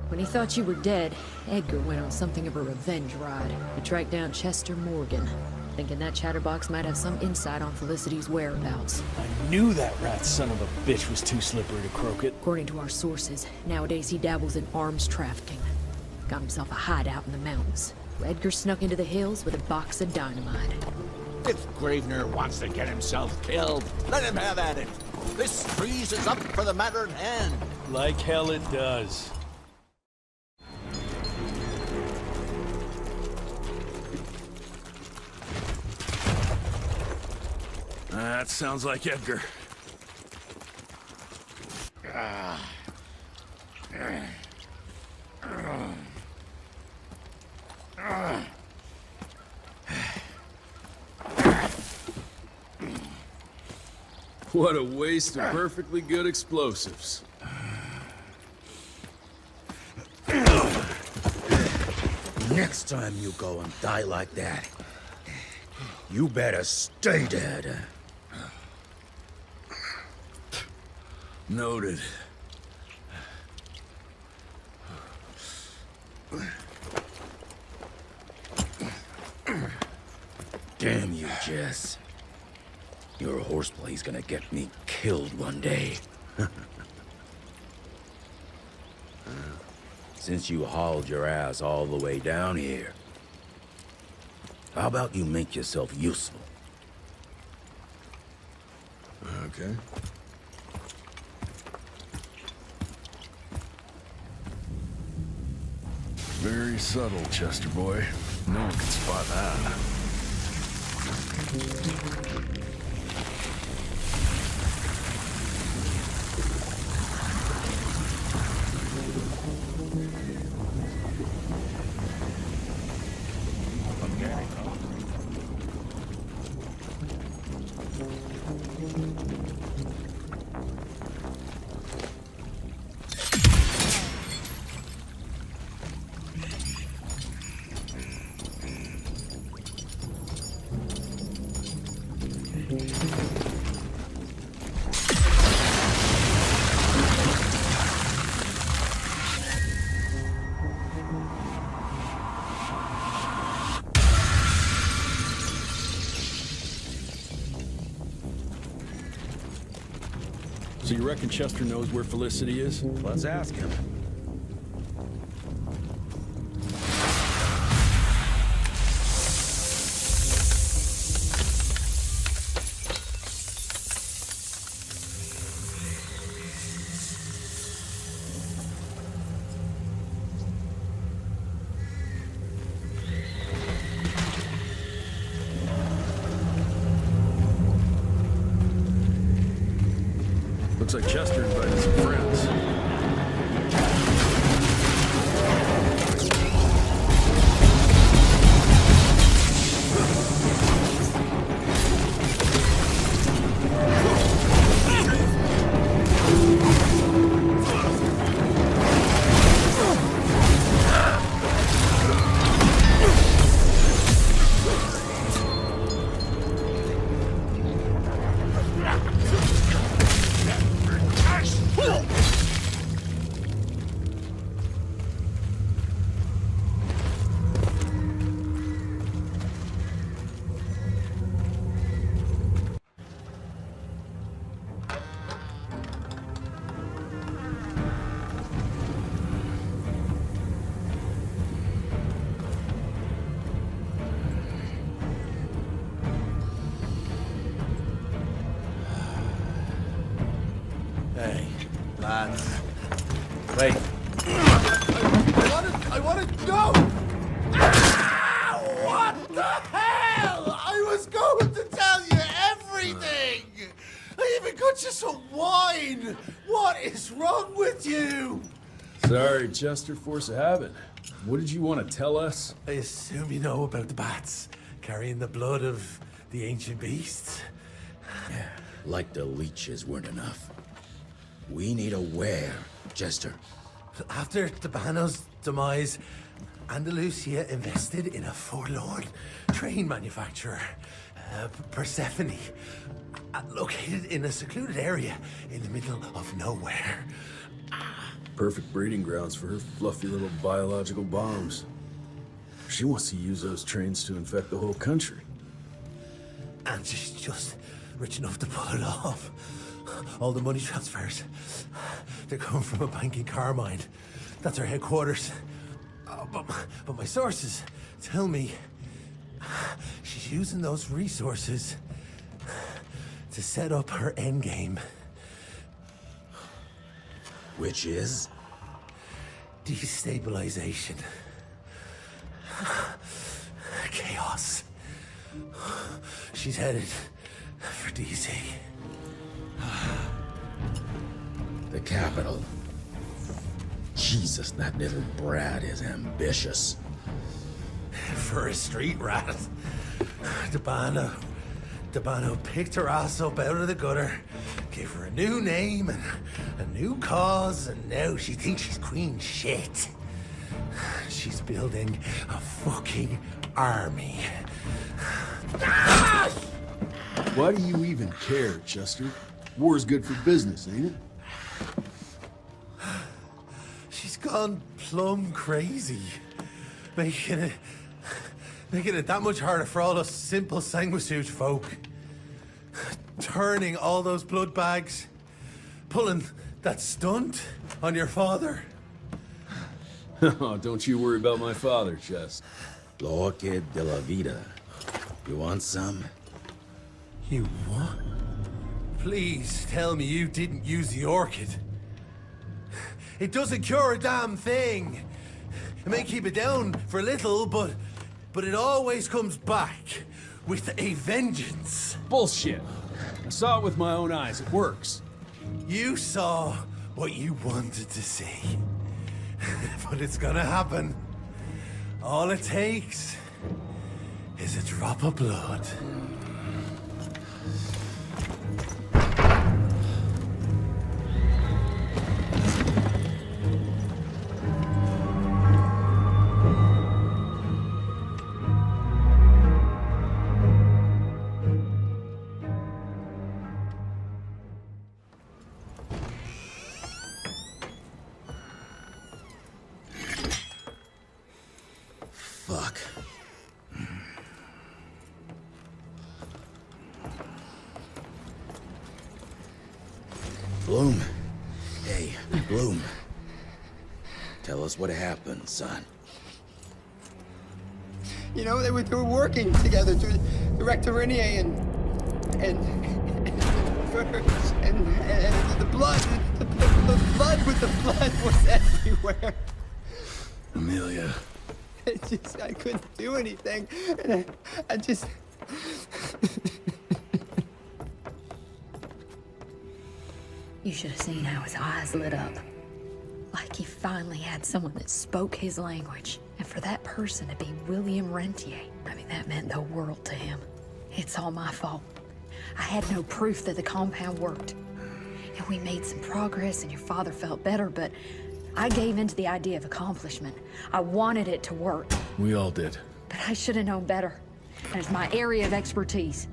P: When he thought you were dead, Edgar went on something of a revenge ride. He tracked down Chester Morgan, thinking that chatterbox might have some insight on Felicity's whereabouts.
B: I knew that rat son of a bitch was too slippery to croak it.
P: According to our sources, nowadays he dabbles in arms trafficking. Got himself a hideout in the mountains. Edgar snuck into the hills with a box of dynamite.
K: If Gravener wants to get himself killed, let him have at it. This trees is up for the matter at hand.
B: Like hell it does. That sounds like Edgar. What a waste of perfectly good explosives.
C: Next time you go and die like that, you better stay dead.
B: Noted.
C: Damn you, Jess. Your horseplay's gonna get me killed one day. Since you hauled your ass all the way down here, how about you make yourself useful?
B: Okay. Very subtle, Chester boy. No one can spot that.
Q: So you reckon Chester knows where Felicity is?
C: Let's ask him.
Q: Looks like Chester invited some friends.
T: Hey, lads. Wait. I want to go! Ah, what the hell? I was going to tell you everything! I even got you some wine! What is wrong with you?
Q: Sorry, Chester, force of habit. What did you want to tell us?
T: I assume you know about the bats, carrying the blood of the ancient beasts.
C: Yeah, like the leeches weren't enough. We need a where, Chester.
T: After Debano's demise, Andalusia invested in a forlorn train manufacturer, Persephone, located in a secluded area in the middle of nowhere.
Q: Perfect breeding grounds for her fluffy little biological bombs. She wants to use those trains to infect the whole country.
T: And she's just rich enough to pull it off. All the money transfers, they're coming from a bank in Carmine. That's her headquarters. But my sources tell me she's using those resources to set up her endgame.
C: Which is?
T: Destabilization. Chaos. She's headed for DC.
C: The capital. Jesus, that little brat is ambitious.
T: For a street rat. Debano picked her ass up out of the gutter, gave her a new name and a new cause, and now she thinks she's queen shit. She's building a fucking army.
Q: Why do you even care, Chester? War's good for business, ain't it?
T: She's gone plumb crazy. Making it that much harder for all us simple sanguisuge folk. Turning all those blood bags. Pulling that stunt on your father.
Q: Oh, don't you worry about my father, Chest.
C: L'orchid de la vida. You want some?
T: You what? Please tell me you didn't use the orchid. It doesn't cure a damn thing. It may keep it down for a little, but it always comes back with a vengeance.
Q: Bullshit. I saw it with my own eyes. It works.
T: You saw what you wanted to see. But it's gonna happen. All it takes is a drop of blood.
C: Fuck. Bloom. Hey, Bloom. Tell us what happened, son.
M: You know, they were working together to direct Rentier and the blood with the blood was everywhere.
B: Amelia.
M: I couldn't do anything. And I just...
P: You should have seen how his eyes lit up. Like he finally had someone that spoke his language. And for that person to be William Rentier, I mean, that meant the world to him. It's all my fault. I had no proof that the compound worked. And we made some progress and your father felt better, but I gave in to the idea of accomplishment. I wanted it to work.
B: We all did.
P: But I should have known better. And it's my area of expertise.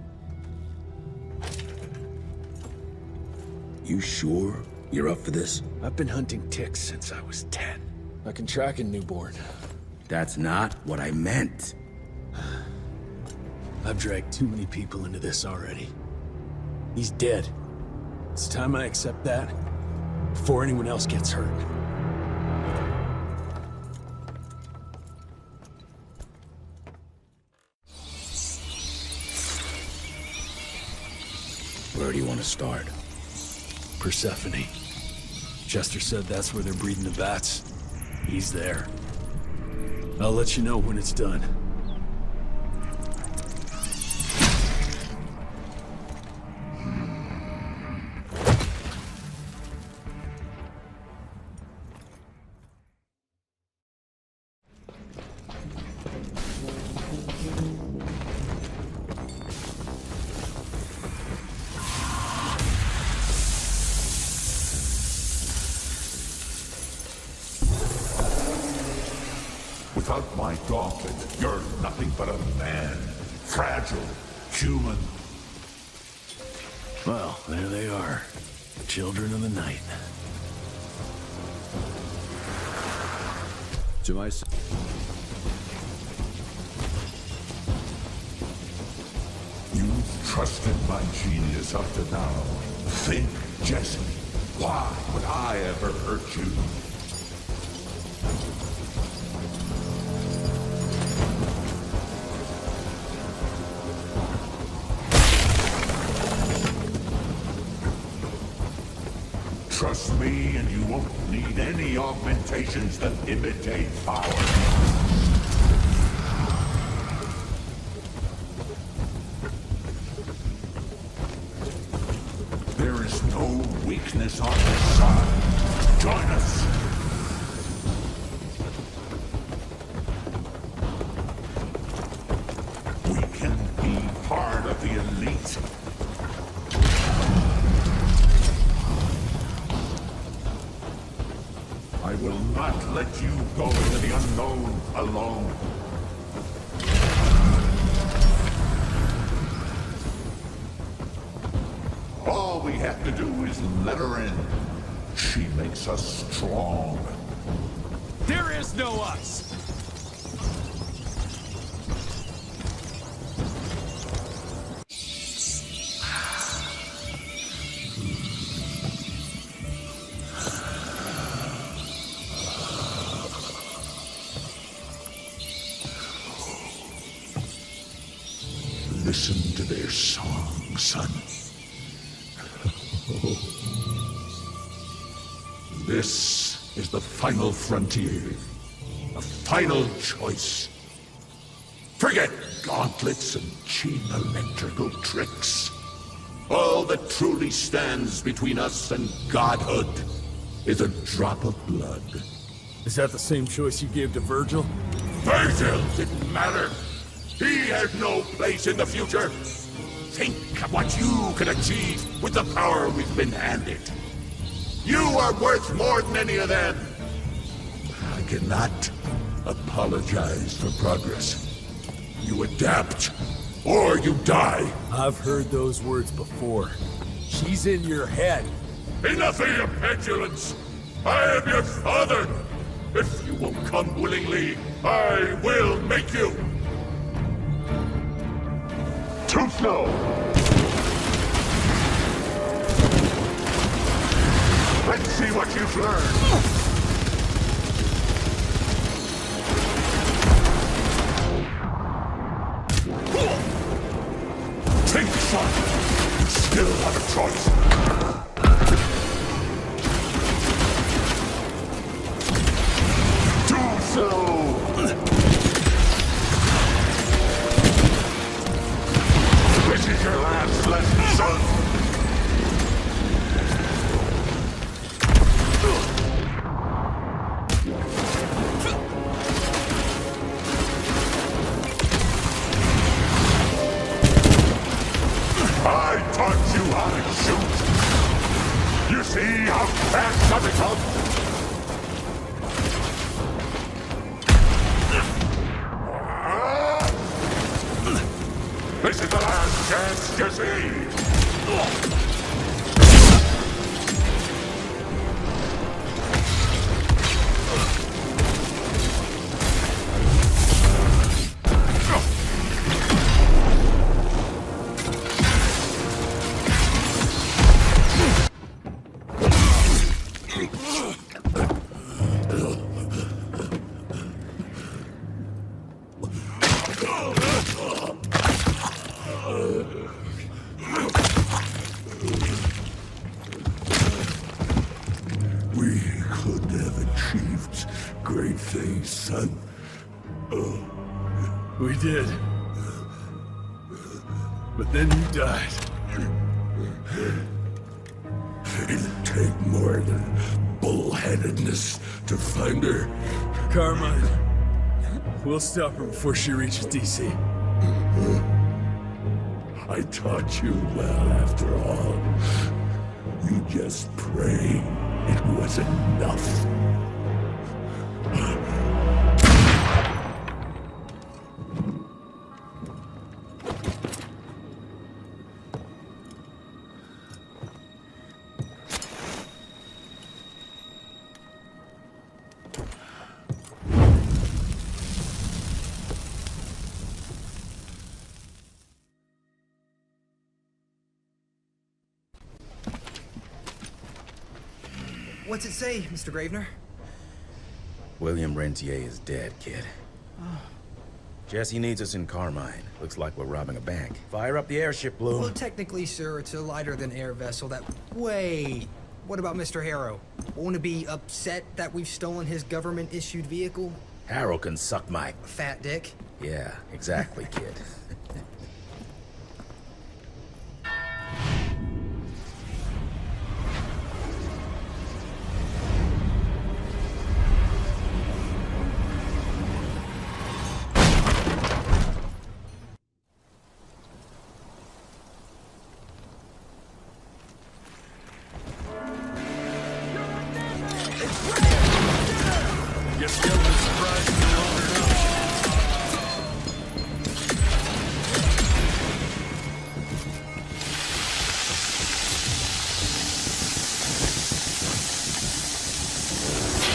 C: You sure you're up for this?
B: I've been hunting ticks since I was 10. I can track a newborn.
C: That's not what I meant.
B: I've dragged too many people into this already. He's dead. It's time I accept that before anyone else gets hurt.
C: Where do you want to start?
B: Persephone. Chester said that's where they're breeding the bats. He's there. I'll let you know when it's done.
I: Without my gauntlet, you're nothing but a man. Fragile, human.
B: Well, there they are. Children of the night.
C: To my...
I: You've trusted my genius up to now. Think, Jesse. Why would I ever hurt you? Trust me, and you won't need any augmentations that imitate power. There is no weakness on this side. Join us. We can be part of the elite. I will not let you go into the unknown alone. All we have to do is let her in. She makes us strong.
F: There is no us!
I: Listen to their song, son. This is the final frontier. A final choice. Forget gauntlets and cheap electrical tricks. All that truly stands between us and godhood is a drop of blood.
B: Is that the same choice you gave to Virgil?
I: Virgil didn't matter. He had no place in the future. Think of what you can achieve with the power we've been handed. You are worth more than any of them. I cannot apologize for progress. You adapt, or you die.
B: I've heard those words before. She's in your head.
I: Enough of your petulance. I am your father. If you won't come willingly, I will make you. Too slow. what you've learned. Take the shot. You still have a choice. Do so. This is your last lesson, son. I taught you how to shoot. You see how fast I become? This is the last chance, Jesse. We could have achieved great things, son.
Q: We did. But then you died.
I: It'd take more than bullheadedness to find her.
Q: Carmine, we'll stop her before she reaches DC.
I: I taught you well after all. You just pray it was enough.
M: What's it say, Mr. Gravener?
C: William Rentier is dead, kid.
M: Oh.
C: Jesse needs us in Carmine. Looks like we're robbing a bank. Fire up the airship, Bloom.
M: Well, technically, sir, it's a lighter-than-air vessel that... Wait! What about Mr. Harrow? Won't he be upset that we've stolen his government-issued vehicle?
C: Harrow can suck my...
M: Fat dick?
C: Yeah, exactly, kid.
Q: Guess the element surprise is no longer an option.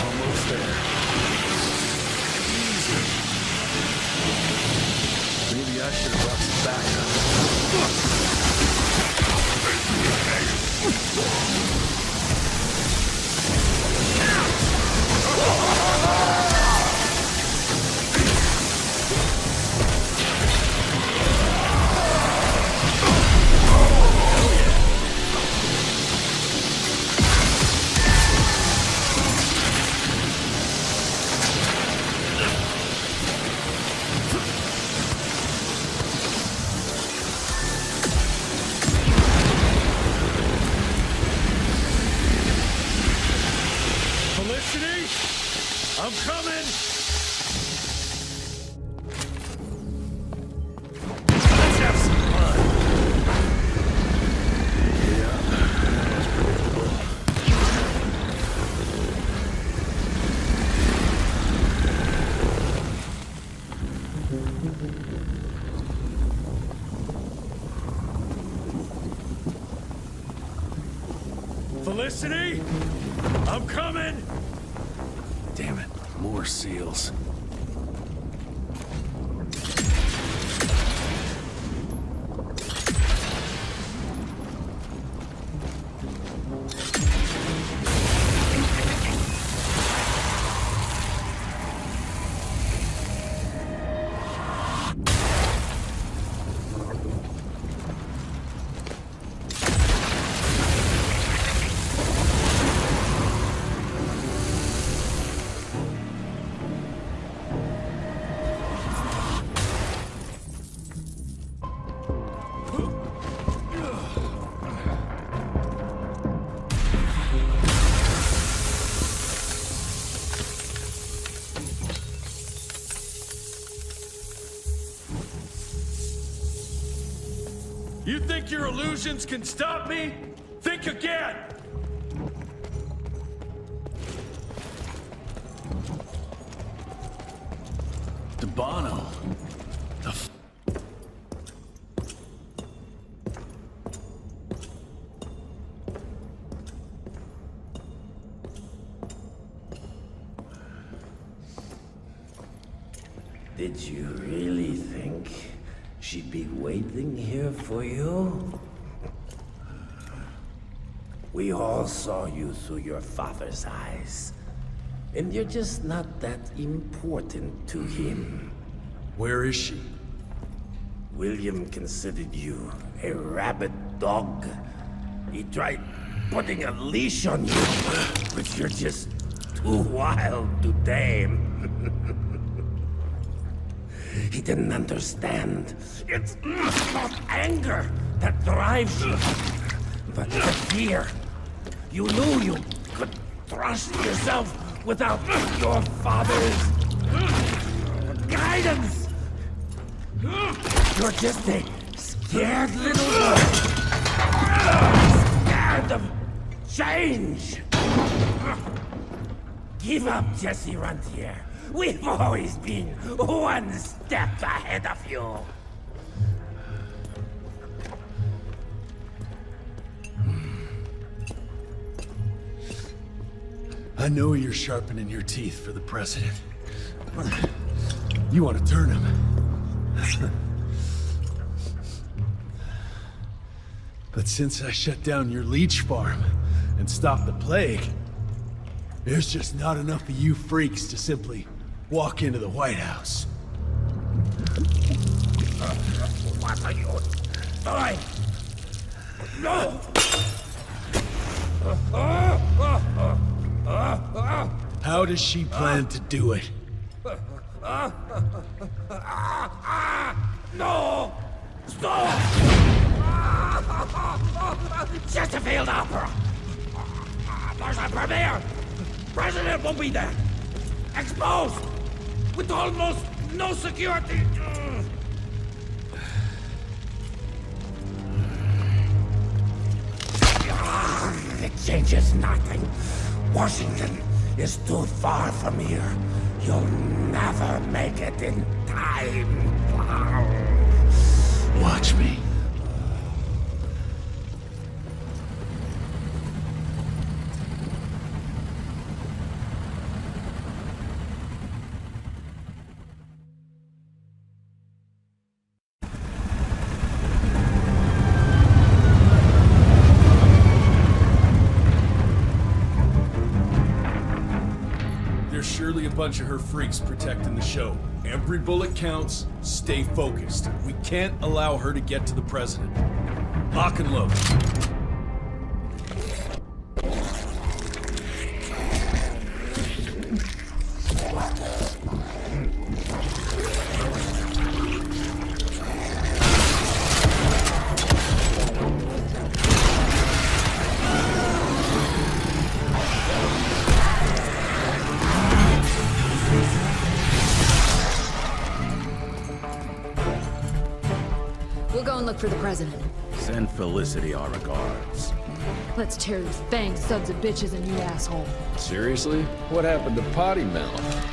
Q: Almost there. Easy. Maybe I should have brought some backup. I'm coming! Let's have some fun! Yeah, that's predictable. Felicity? I'm coming! Damn it, more seals.
F: You think your illusions can stop me? Think again!
B: DeBono.
H: Did you really think she'd be waiting here for you? We all saw you through your father's eyes. And you're just not that important to him.
B: Where is she?
H: William considered you a rabid dog. He tried putting a leash on you, but you're just too wild to tame. He didn't understand. It's not anger that drives you, but the fear. You knew you could trust yourself without your father's guidance. You're just a scared little boy. Scared of change. Give up, Jesse Rentier. We've always been one step ahead of you.
B: I know you're sharpening your teeth for the president. You want to turn him. But since I shut down your leech farm and stopped the plague, there's just not enough of you freaks to simply walk into the White House.
H: What are you doing? No!
B: How does she plan to do it?
H: No! Stop! Just a failed opera! There's a premiere! President won't be there! Exposed! With almost no security! It changes nothing. Washington is too far from here. You'll never make it in time.
B: Watch me. Surely a bunch of her freaks protecting the show. Every bullet counts. Stay focused. We can't allow her to get to the president. Lock and load.
P: We'll go and look for the president.
C: Send Felicity our regards.
P: Let's tear these bang sons of bitches a new asshole.
Q: Seriously? What happened to Potty Mouth?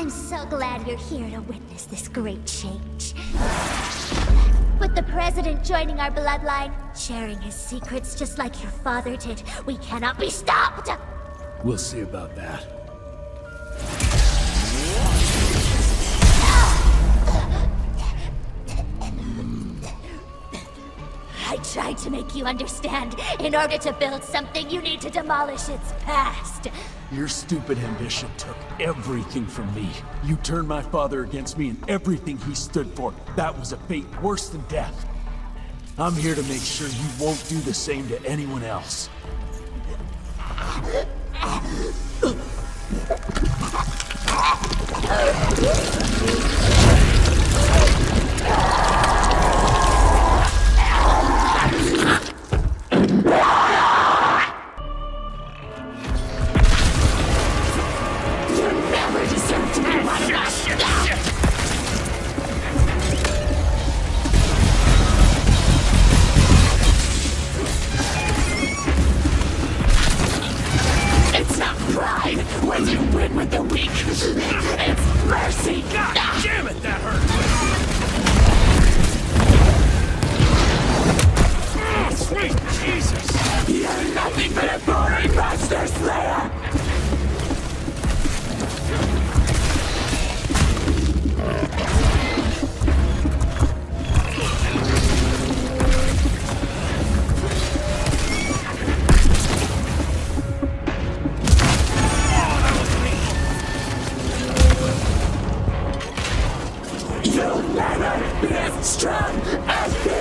J: I'm so glad you're here to witness this great change. With the President joining our bloodline, sharing his secrets just like your father did, we cannot be stopped!
T: We'll see about that.
J: I tried to make you understand. In order to build something, you need to demolish its past.
T: Your stupid ambition took everything from me. You turned my father against me and everything he stood for. That was a fate worse than death. I'm here to make sure you won't do the same to anyone else.
H: It's not pride when you win with the weak. It's mercy.
T: God damn it, that hurt! Oh, sweet Jesus!
H: You're nothing but a boring monster slayer! You'll never be as strong as me!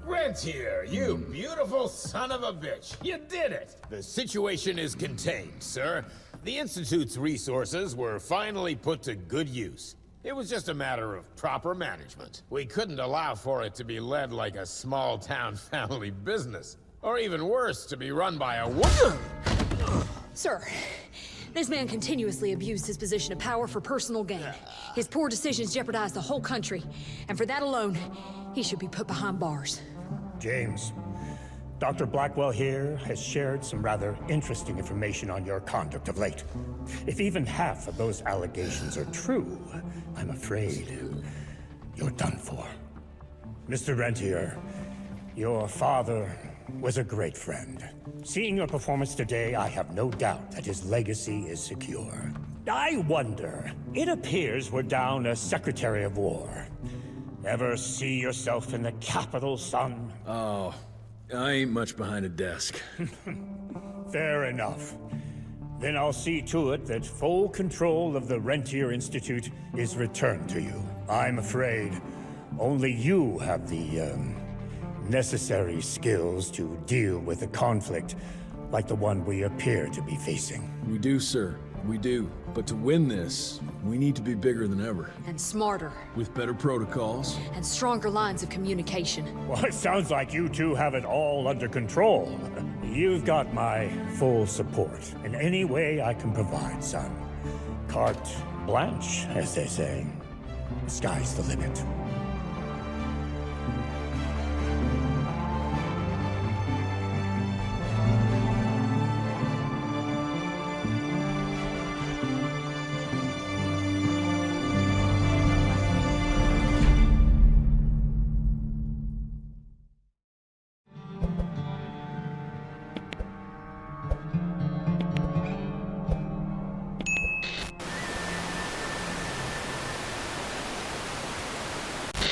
O: Rentier, you beautiful son of a bitch. You did it. The situation is contained, sir. The Institute's resources were finally put to good use. It was just a matter of proper management. We couldn't allow for it to be led like a small-town family business. Or even worse, to be run by a woman.
P: Sir, this man continuously abused his position of power for personal gain. His poor decisions jeopardized the whole country. And for that alone, he should be put behind bars.
D: James, Dr. Blackwell here has shared some rather interesting information on your conduct of late. If even half of those allegations are true, I'm afraid you're done for. Mr. Rentier, your father was a great friend. Seeing your performance today, I have no doubt that his legacy is secure. I wonder, it appears we're down a Secretary of War. Ever see yourself in the capital, son?
Q: Oh, I ain't much behind a desk.
D: Fair enough. Then I'll see to it that full control of the Rentier Institute is returned to you. I'm afraid only you have the, necessary skills to deal with a conflict like the one we appear to be facing.
Q: We do, sir. We do. But to win this, we need to be bigger than ever.
P: And smarter.
Q: With better protocols.
P: And stronger lines of communication.
D: Well, it sounds like you two have it all under control. You've got my full support in any way I can provide, son. Carte blanche, as they say. The sky's the limit.